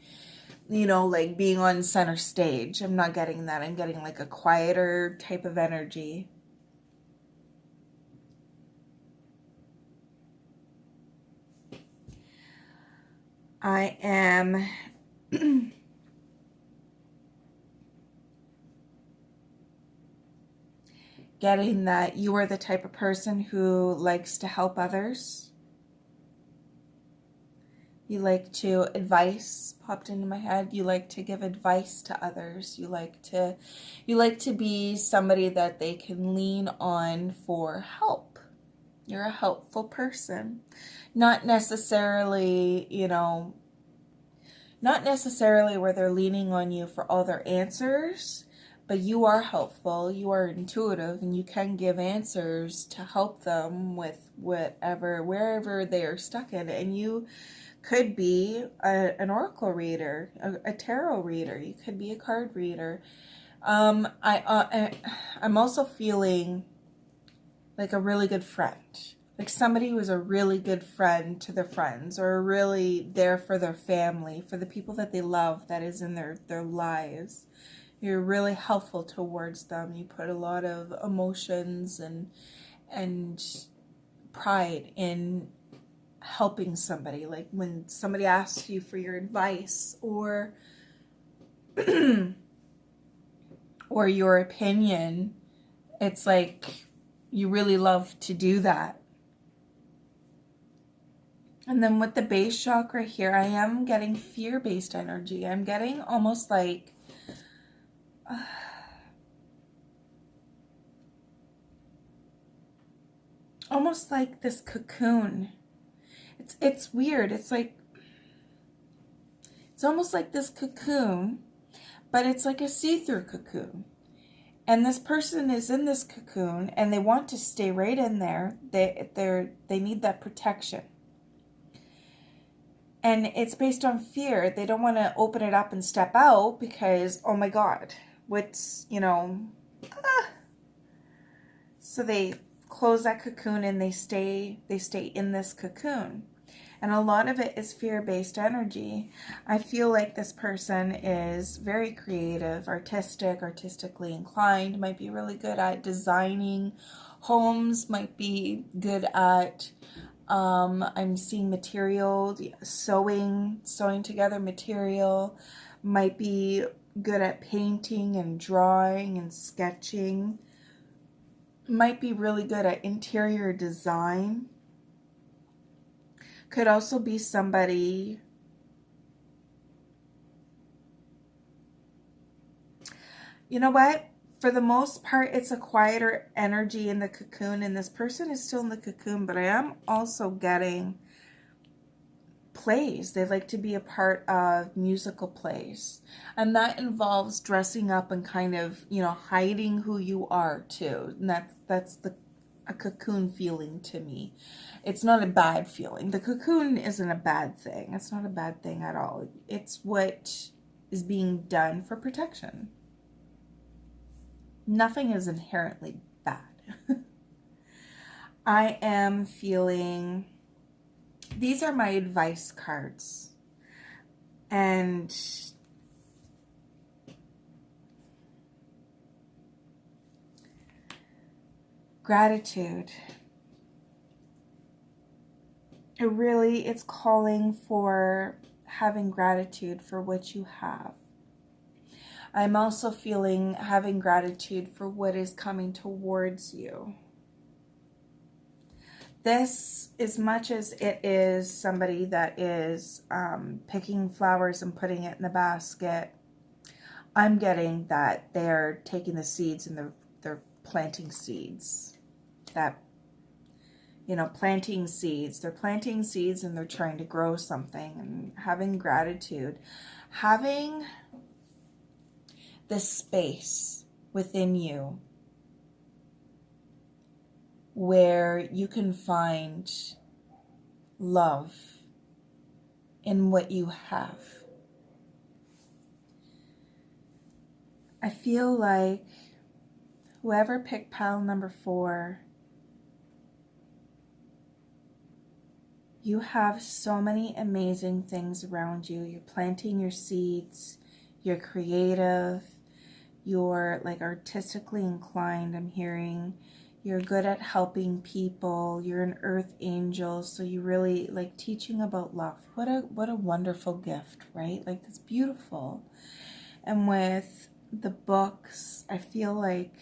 you know, like being on center stage. I'm not getting that. I'm getting like a quieter type of energy. I am getting that you are the type of person who likes to help others. You like to, advice popped into my head. You like to give advice to others. You like to be somebody that they can lean on for help. You're a helpful person. Not necessarily, you know, not necessarily where they're leaning on you for all their answers, but you are helpful, you are intuitive, and you can give answers to help them with wherever they are stuck in. And you could be an oracle reader, a tarot reader. You could be a card reader. I'm also feeling like a really good friend. Like somebody who is a really good friend to their friends, or really there for their family, for the people that they love, that is in their lives. You're really helpful towards them. You put a lot of emotions and pride in helping somebody. Like when somebody asks you for your advice or or your opinion, it's like you really love to do that. And then with the base chakra here, I am getting fear-based energy. I'm getting almost like this cocoon. It's weird. It's like, it's almost like this cocoon, but it's like a see-through cocoon. And this person is in this cocoon and they want to stay right in there. They need that protection. And it's based on fear. They don't want to open it up and step out because, oh my God, what's, you know. So they close that cocoon and they stay in this cocoon. And a lot of it is fear-based energy. I feel like this person is very creative, artistically inclined, might be really good at designing homes, might be good at, I'm seeing material, sewing together material, might be good at painting and drawing and sketching, might be really good at interior design. Could also be somebody, you know what? For the most part, it's a quieter energy in the cocoon, and this person is still in the cocoon, but I am also getting plays. They like to be a part of musical plays, and that involves dressing up and kind of, you know, hiding who you are too. And that's a cocoon feeling to me. It's not a bad feeling. The cocoon isn't a bad thing. It's not a bad thing at all. It's what is being done for protection. Nothing is inherently bad. I am feeling, these are my advice cards. And gratitude. It's calling for having gratitude for what you have. I'm also feeling having gratitude for what is coming towards you. This, as much as it is somebody that is picking flowers and putting it in the basket, I'm getting that they're taking the seeds and they're planting seeds. That, you know, planting seeds. They're planting seeds and they're trying to grow something, and having gratitude. Having this space within you where you can find love in what you have. I feel like whoever picked pile number 4, you have so many amazing things around you. You're planting your seeds. You're creative. You're like artistically inclined, I'm hearing. You're good at helping people. You're an earth angel, so you really like teaching about love. What a wonderful gift, right? Like, that's beautiful. And with the books, I feel like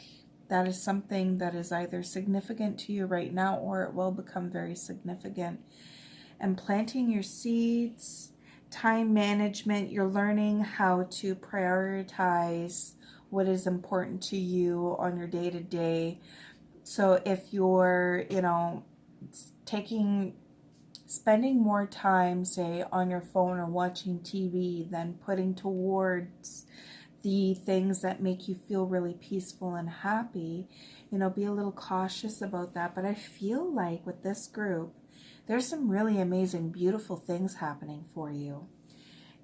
that is something that is either significant to you right now, or it will become very significant. And planting your seeds, time management, you're learning how to prioritize what is important to you on your day-to-day. So if you're, you know, spending more time, say, on your phone or watching TV than putting towards the things that make you feel really peaceful and happy, you know, be a little cautious about that. But I feel like with this group, there's some really amazing, beautiful things happening for you.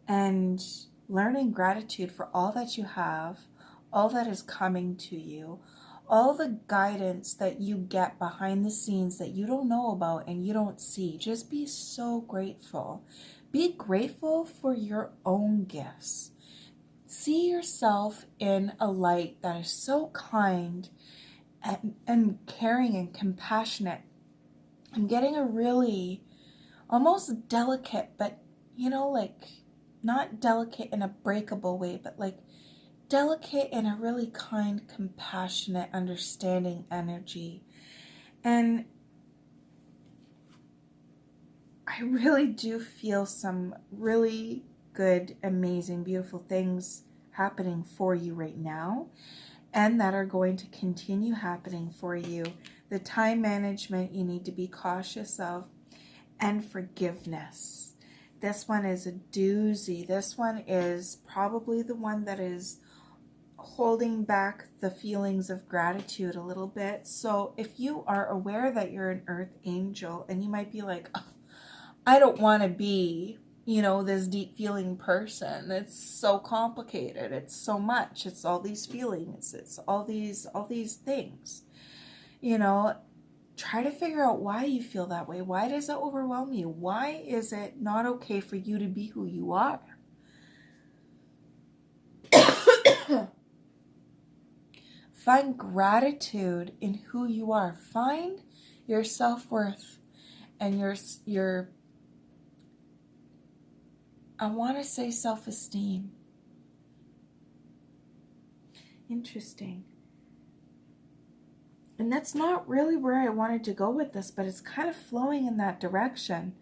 And learning gratitude for all that you have, all that is coming to you, all the guidance that you get behind the scenes that you don't know about and you don't see. Just be so grateful. Be grateful for your own gifts. See yourself in a light that is so kind and caring and compassionate. I'm getting a really almost delicate, but, you know, like not delicate in a breakable way, but like delicate in a really kind, compassionate, understanding energy. And I really do feel some really good, amazing, beautiful things happening for you right now, and that are going to continue happening for you. The time management you need to be cautious of, and forgiveness. This one is a doozy. This one is probably the one that is holding back the feelings of gratitude a little bit. So if you are aware that you're an earth angel and you might be like, oh, I don't want to be, you know, this deep feeling person. It's so complicated. It's so much. It's all these feelings. It's all these things. You know, try to figure out why you feel that way. Why does it overwhelm you? Why is it not okay for you to be who you are? Find gratitude in who you are. Find your self-worth and your I want to say self-esteem. Interesting. And that's not really where I wanted to go with this, but it's kind of flowing in that direction.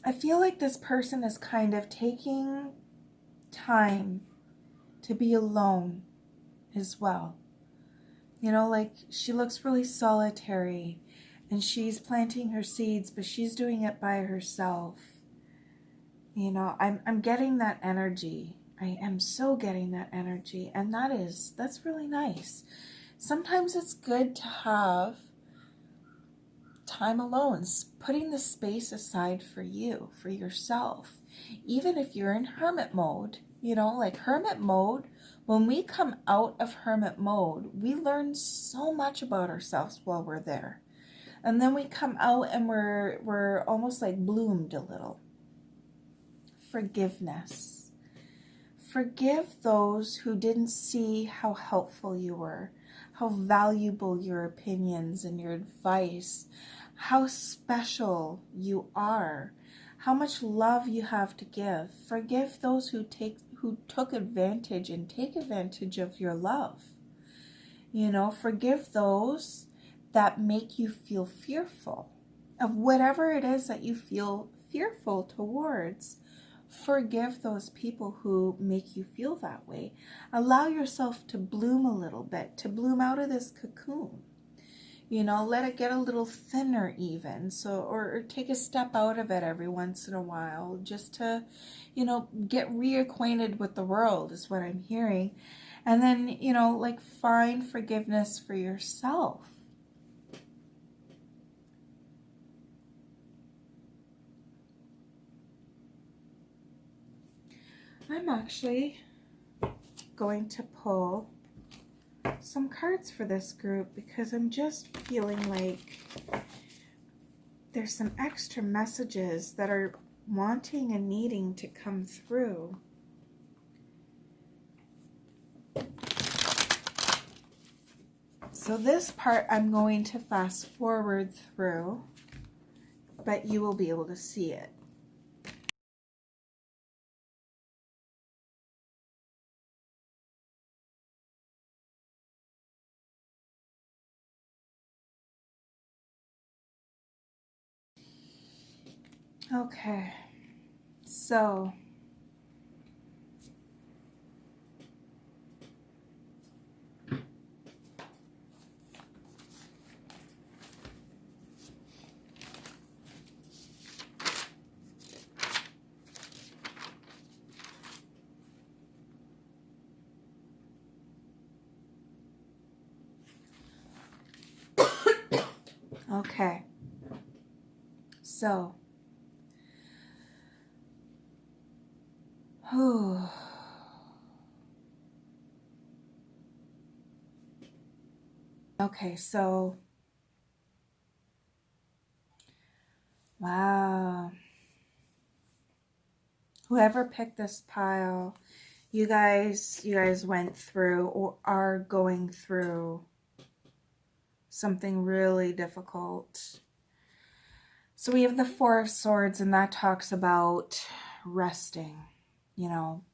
I feel like this person is kind of taking time to be alone as well. You know, like she looks really solitary and she's planting her seeds, but she's doing it by herself. You know, I'm getting that energy. I am so getting that energy, and that's really nice. Sometimes it's good to have time alone, putting the space aside for you, for yourself. Even if you're in hermit mode, you know, like hermit mode, when we come out of hermit mode, we learn so much about ourselves while we're there. And then we come out and we're almost like bloomed a little. Forgiveness. Forgive those who didn't see how helpful you were, how valuable your opinions and your advice, how special you are, how much love you have to give. Forgive those who took advantage and take advantage of your love. You know, forgive those that make you feel fearful of whatever it is that you feel fearful towards. Forgive those people who make you feel that way. Allow yourself to bloom a little bit, to bloom out of this cocoon. You know, let it get a little thinner even. So, or take a step out of it every once in a while, just to, you know, get reacquainted with the world is what I'm hearing. And then, you know, like find forgiveness for yourself. I'm actually going to pull some cards for this group because I'm just feeling like there's some extra messages that are wanting and needing to come through. So this part I'm going to fast forward through, but you will be able to see it. Okay, so okay, so okay, so wow, whoever picked this pile, you guys went through or are going through something really difficult. So we have the Four of Swords, and that talks about resting, you know,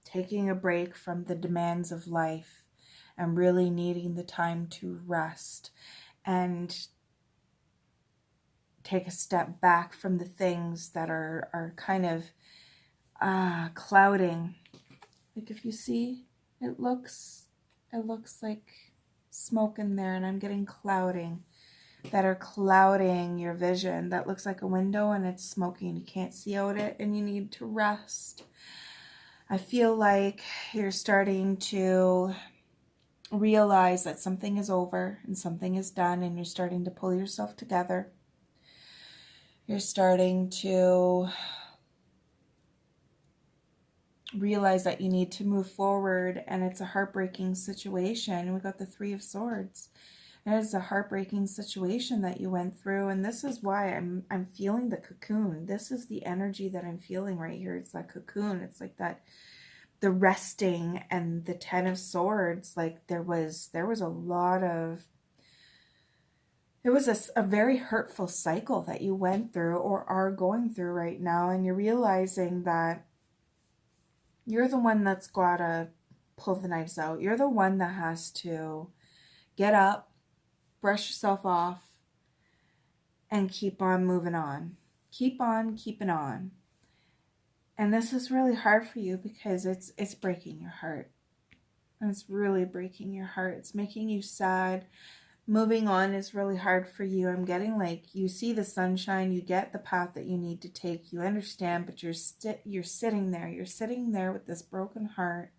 taking a break from the demands of life and really needing the time to rest and take a step back from the things that are kind of clouding. Like if you see, it looks like smoke in there, and I'm getting clouding that are clouding your vision. That looks like a window and it's smoking. You can't see out it and you need to rest. I feel like you're starting to realize that something is over and something is done, and you're starting to pull yourself together. You're starting to realize that you need to move forward, and it's a heartbreaking situation. We got the Three of Swords. It is a heartbreaking situation that you went through, and this is why I'm feeling the cocoon. This is the energy that I'm feeling right here. It's that cocoon. It's like that, the resting, and the Ten of Swords. Like there was a lot of, it was a very hurtful cycle that you went through or are going through right now, and you're realizing that you're the one that's got to pull the knives out. You're the one that has to get up, brush yourself off, and keep on moving on. Keep on keeping on. And this is really hard for you because it's breaking your heart. And it's really breaking your heart. It's making you sad. Moving on is really hard for you. I'm getting like, you see the sunshine, you get the path that you need to take, you understand, but you're sitting there. You're sitting there with this broken heart.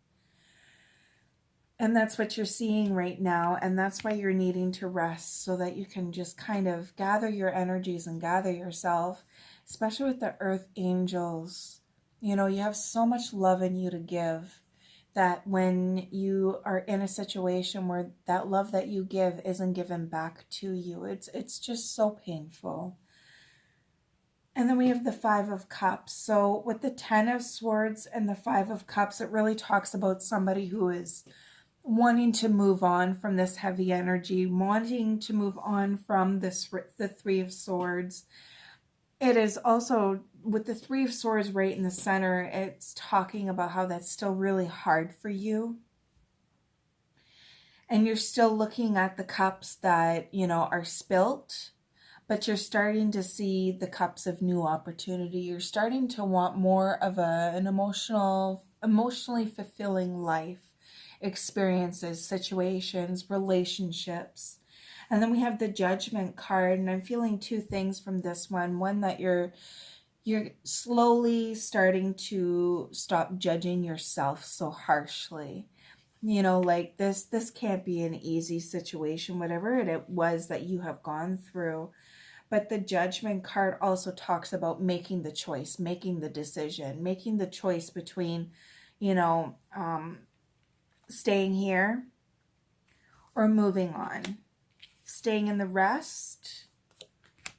And that's what you're seeing right now. And that's why you're needing to rest, so that you can just kind of gather your energies and gather yourself, especially with the earth angels. You know, you have so much love in you to give, that when you are in a situation where that love that you give isn't given back to you, it's just so painful. And then we have the Five of Cups. So with the Ten of Swords and the Five of Cups, it really talks about somebody who is wanting to move on from this heavy energy, wanting to move on from the Three of Swords. It is also, with the Three of Swords right in the center, it's talking about how that's still really hard for you. And you're still looking at the cups that, you know, are spilt, but you're starting to see the cups of new opportunity. You're starting to want more of an emotionally fulfilling life, experiences, situations, relationships. And then we have the Judgment card, and I'm feeling two things from this one. One, that you're slowly starting to stop judging yourself so harshly. You know, like this can't be an easy situation, whatever it was that you have gone through. But the Judgment card also talks about making the choice, making the decision, making the choice between, you know, staying here or moving on. Staying in the rest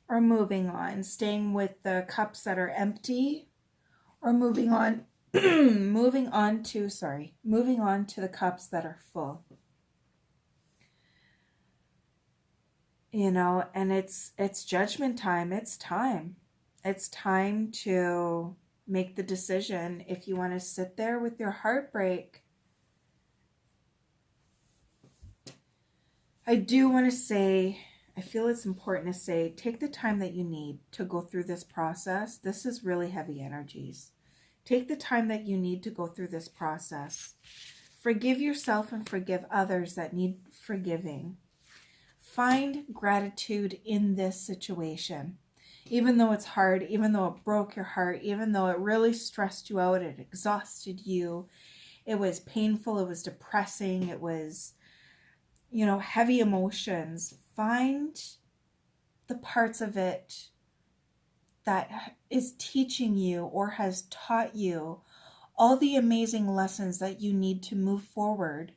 or moving on. Staying with the cups that are empty or moving on. moving on to the cups that are full. You know, and it's judgment time. It's time. It's time to make the decision if you want to sit there with your heartbreak. I do want to say, I feel it's important to say, take the time that you need to go through this process. This is really heavy energies. Take the time that you need to go through this process. Forgive yourself and forgive others that need forgiving. Find gratitude in this situation. Even though it's hard, even though it broke your heart, even though it really stressed you out, it exhausted you, it was painful, it was depressing, it was, you know, heavy emotions. Find the parts of it that is teaching you or has taught you all the amazing lessons that you need to move forward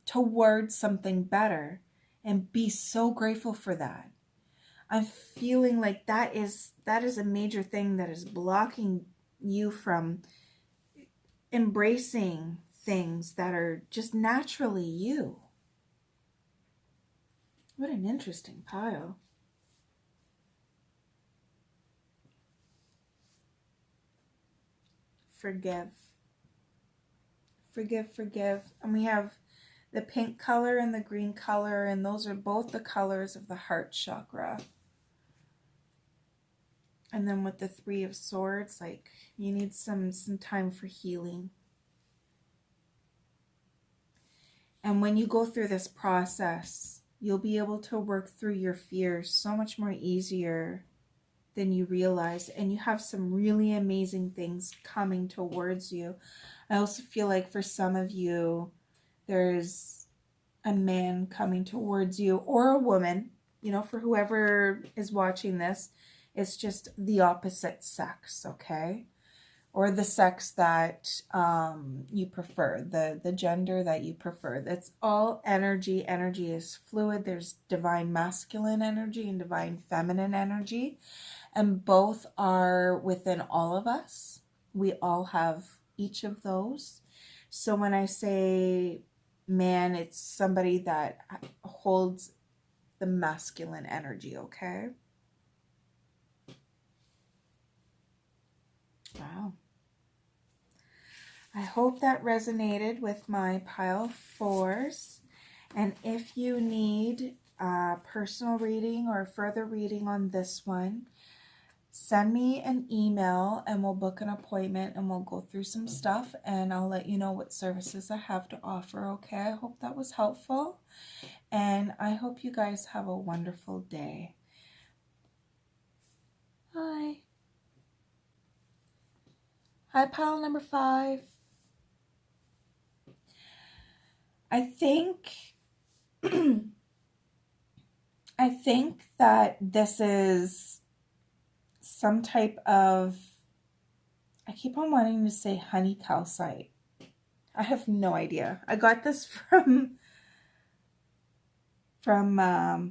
towards something better, and be so grateful for that. I'm feeling like that is a major thing that is blocking you from embracing things that are just naturally you. What an interesting pile. Forgive. Forgive, forgive. And we have the pink color and the green color, and those are both the colors of the heart chakra. And then with the Three of Swords, like you need some time for healing. And when you go through this process, you'll be able to work through your fears so much more easier than you realize. And you have some really amazing things coming towards you. I also feel like for some of you, there's a man coming towards you, or a woman, you know, for whoever is watching this, it's just the opposite sex, okay? or the sex that you prefer, the gender that you prefer. That's all energy. Energy is fluid. There's divine masculine energy and divine feminine energy, and both are within all of us. We all have each of those. So when I say man, it's somebody that holds the masculine energy, okay? Wow. I hope that resonated with my pile 4s. And if you need a personal reading or further reading on this one, send me an email and we'll book an appointment and we'll go through some stuff and I'll let you know what services I have to offer, okay? I hope that was helpful and I hope you guys have a wonderful day. Hi. Hi, pile number 5. I think that this is some type of, I keep on wanting to say honey calcite. I have no idea. I got this from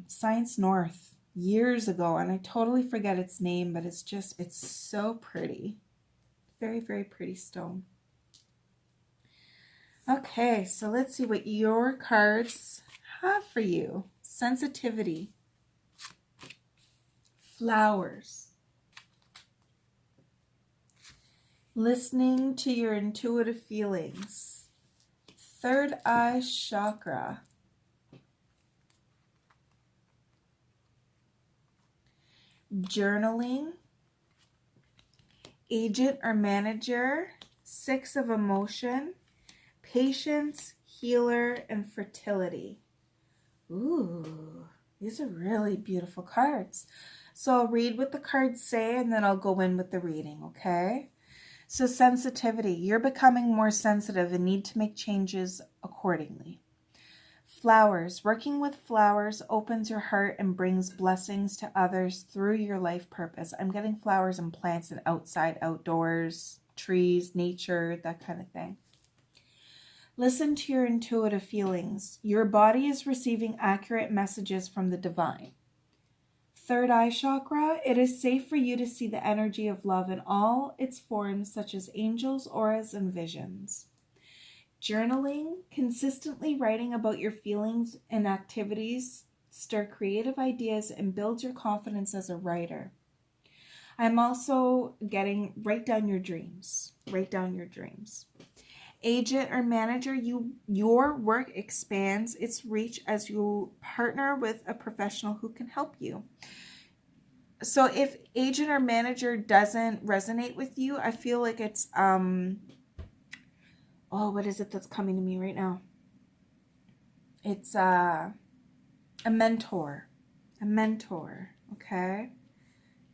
Science North years ago, and I totally forget its name, but it's so pretty. Very, very pretty stone. Okay, so let's see what your cards have for you. Sensitivity. Flowers. Listening to your intuitive feelings. Third eye chakra. Journaling. Agent or manager. 6 of emotion. Patience, healer, and fertility. Ooh, these are really beautiful cards. So I'll read what the cards say and then I'll go in with the reading, okay? So sensitivity, you're becoming more sensitive and need to make changes accordingly. Flowers, working with flowers opens your heart and brings blessings to others through your life purpose. I'm getting flowers and plants and outside, outdoors, trees, nature, that kind of thing. Listen to your intuitive feelings. Your body is receiving accurate messages from the divine. Third eye chakra, it is safe for you to see the energy of love in all its forms, such as angels, auras, and visions. Journaling, consistently writing about your feelings and activities, stir creative ideas and build your confidence as a writer. I'm also getting, write down your dreams. Write down your dreams. Agent or manager, your work expands its reach as you partner with a professional who can help you. So if agent or manager doesn't resonate with you, I feel like it's what is it that's coming to me right now? It's a mentor. A mentor, okay?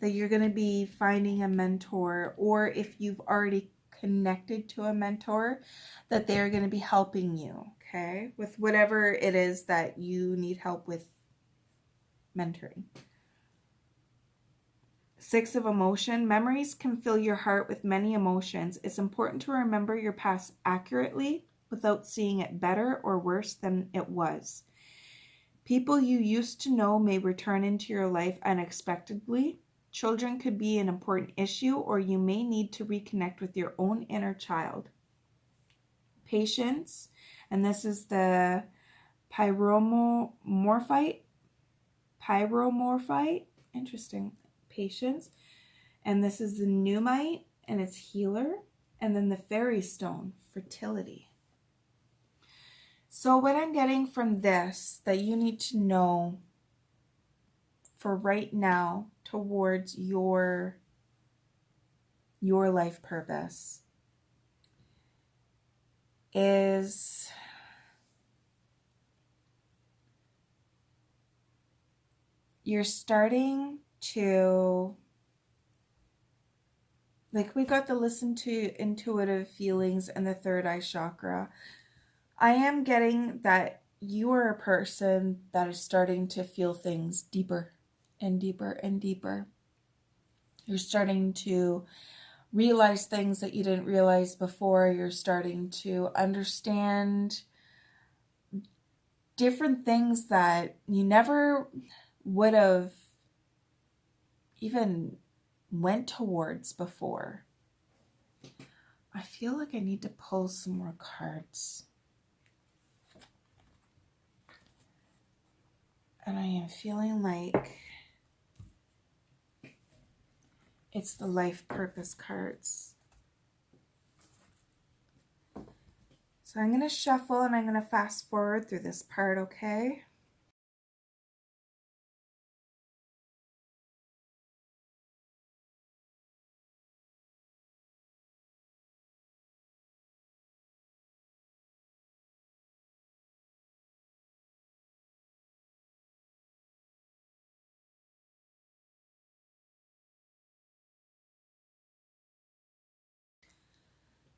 That you're going to be finding a mentor, or if you've already connected to a mentor, that they're going to be helping you, okay, with whatever it is that you need help with mentoring. 6 of emotion. Memories can fill your heart with many emotions. It's important to remember your past accurately without seeing it better or worse than it was. People you used to know may return into your life unexpectedly. Children could be an important issue, or you may need to reconnect with your own inner child. Patience, and this is the pyromorphite. Interesting. Patience, and this is the pneumite, and it's healer, and then the fairy stone, fertility. So what I'm getting from this that you need to know for right now towards your life purpose is you're starting to, like, we got to listen to intuitive feelings and the third eye chakra. I am getting that you are a person that is starting to feel things deeper and deeper and deeper. You're starting to realize things that you didn't realize before. You're starting to understand different things that you never would have even went towards before. I feel like I need to pull some more cards. And I am feeling like it's the life purpose cards. So I'm going to shuffle and I'm going to fast forward through this part, okay?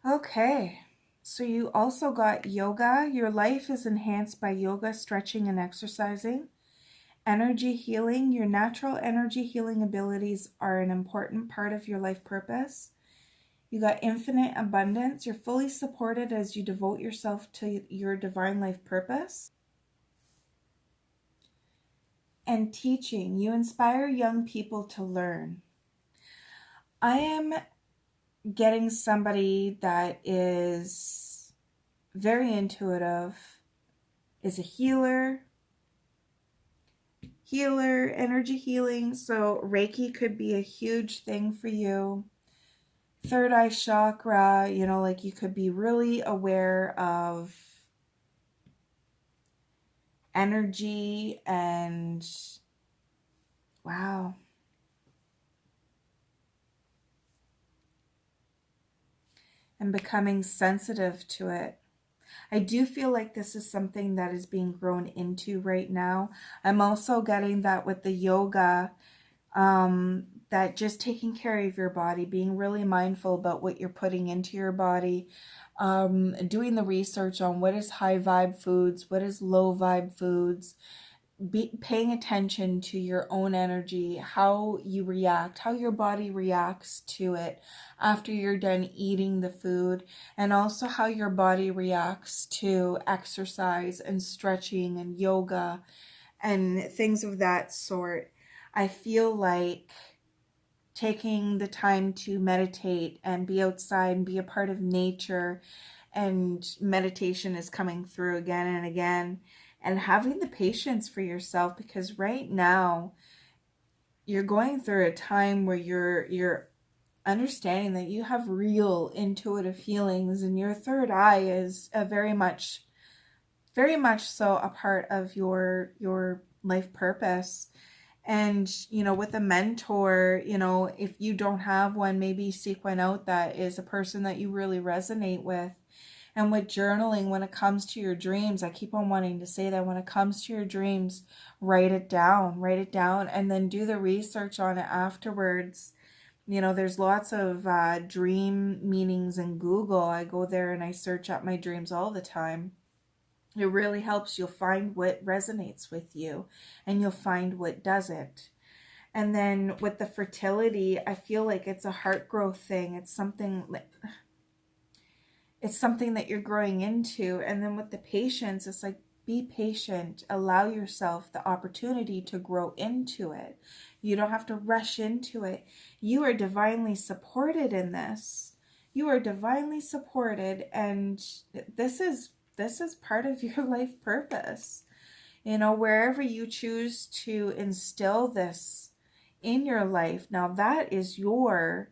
Okay, so you also got yoga. Your life is enhanced by yoga, stretching, and exercising. Energy healing. Your natural energy healing abilities are an important part of your life purpose. You got infinite abundance. You're fully supported as you devote yourself to your divine life purpose. And teaching. You inspire young people to learn. I am getting somebody that is very intuitive, is a healer, energy healing. So Reiki could be a huge thing for you. Third eye chakra, you know, like you could be really aware of energy and wow. And becoming sensitive to it. I do feel like this is something that is being grown into right now. I'm also getting that with the yoga, that just taking care of your body, being really mindful about what you're putting into your body, doing the research on what is high vibe foods, what is low vibe foods, paying attention to your own energy, how you react, how your body reacts to it after you're done eating the food, and also how your body reacts to exercise and stretching and yoga and things of that sort. I feel like taking the time to meditate and be outside and be a part of nature, and meditation is coming through again and again, and having the patience for yourself, because right now you're going through a time where you're understanding that you have real intuitive feelings, and your third eye is a very much so a part of your life purpose. And, you know, with a mentor, you know, if you don't have one, maybe seek one out that is a person that you really resonate with. And with journaling, when it comes to your dreams, I keep on wanting to say that when it comes to your dreams, write it down, and then do the research on it afterwards. You know, there's lots of dream meanings in Google. I go there and I search up my dreams all the time. It really helps. You'll find what resonates with you, and you'll find what doesn't. And then with the fertility, I feel like it's a heart growth thing. It's something that you're growing into. And then with the patience, it's like, be patient. Allow yourself the opportunity to grow into it. You don't have to rush into it. You are divinely supported in this. You are divinely supported, and this is part of your life purpose. You know, wherever you choose to instill this in your life, now that is your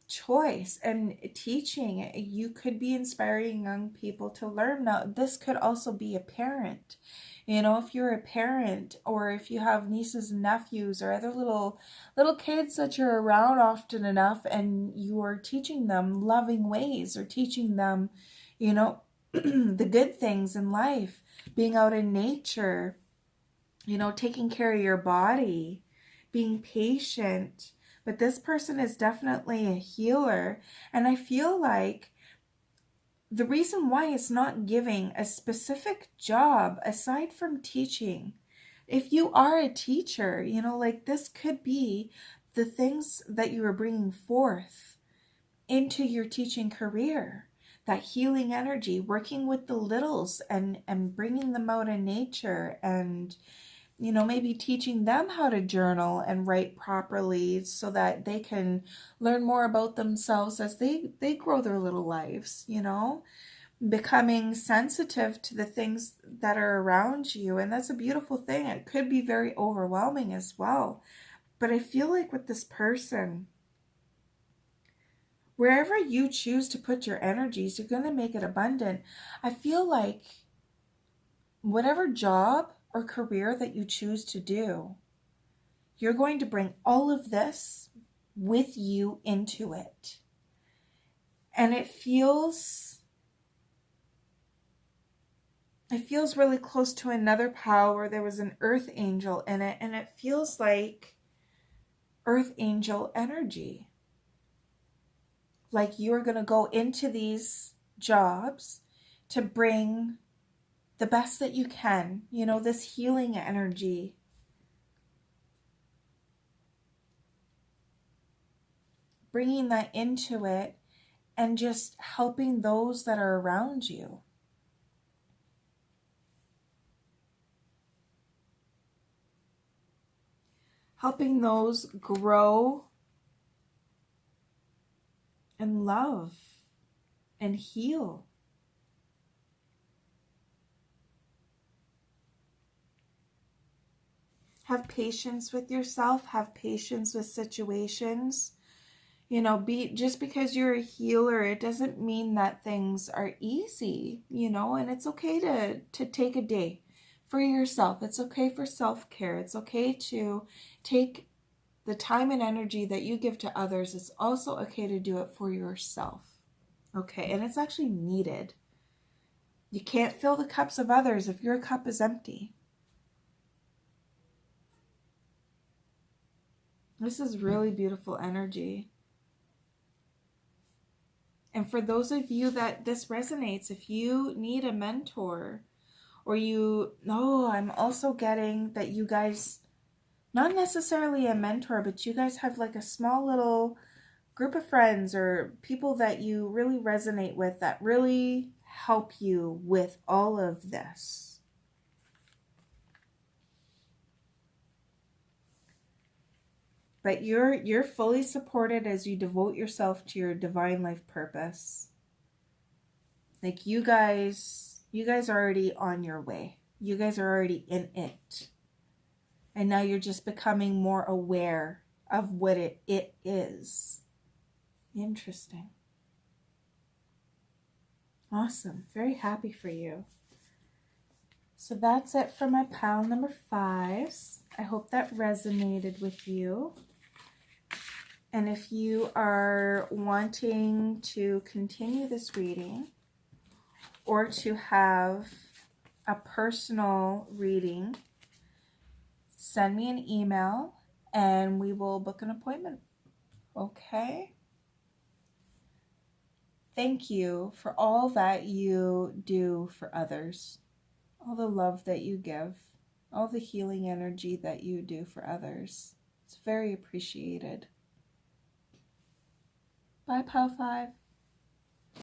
choice. And teaching, you could be inspiring young people to learn. Now, this could also be a parent. You know, if you're a parent, or if you have nieces and nephews or other little kids that you're around often enough, and you are teaching them loving ways, or teaching them, you know, the good things in life, being out in nature, you know, taking care of your body, being patient. But this person is definitely a healer. And I feel like the reason why it's not giving a specific job aside from teaching, if you are a teacher, you know, like this could be the things that you are bringing forth into your teaching career. That healing energy, working with the littles and bringing them out in nature, and maybe teaching them how to journal and write properly so that they can learn more about themselves as they grow their little lives, becoming sensitive to the things that are around you. And that's a beautiful thing. It could be very overwhelming as well. But I feel like with this person, wherever you choose to put your energies, you're going to make it abundant. I feel like whatever job or career that you choose to do, you're going to bring all of this with you into it. And it feels really close to another power. There was an earth angel in it, and it feels like earth angel energy. Like you're going to go into these jobs to bring the best that you can, this healing energy. Bringing that into it and just helping those that are around you. Helping those grow and love and heal. Have patience with yourself. Have patience with situations. Just because you're a healer, it doesn't mean that things are easy, and it's okay to take a day for yourself. It's okay for self-care. It's okay to take the time and energy that you give to others. It's also okay to do it for yourself. Okay, and it's actually needed. You can't fill the cups of others if your cup is empty. This is really beautiful energy. And for those of you that this resonates, if you need a mentor, or I'm also getting that you guys, not necessarily a mentor, but you guys have like a small little group of friends or people that you really resonate with that really help you with all of this. But you're fully supported as you devote yourself to your divine life purpose. Like you guys are already on your way. You guys are already in it. And now you're just becoming more aware of what it is. Interesting. Awesome. Very happy for you. So that's it for my pile number 5s. I hope that resonated with you. And if you are wanting to continue this reading or to have a personal reading, send me an email and we will book an appointment. Okay? Thank you for all that you do for others, all the love that you give, all the healing energy that you do for others. It's very appreciated. Bye, Pile 5.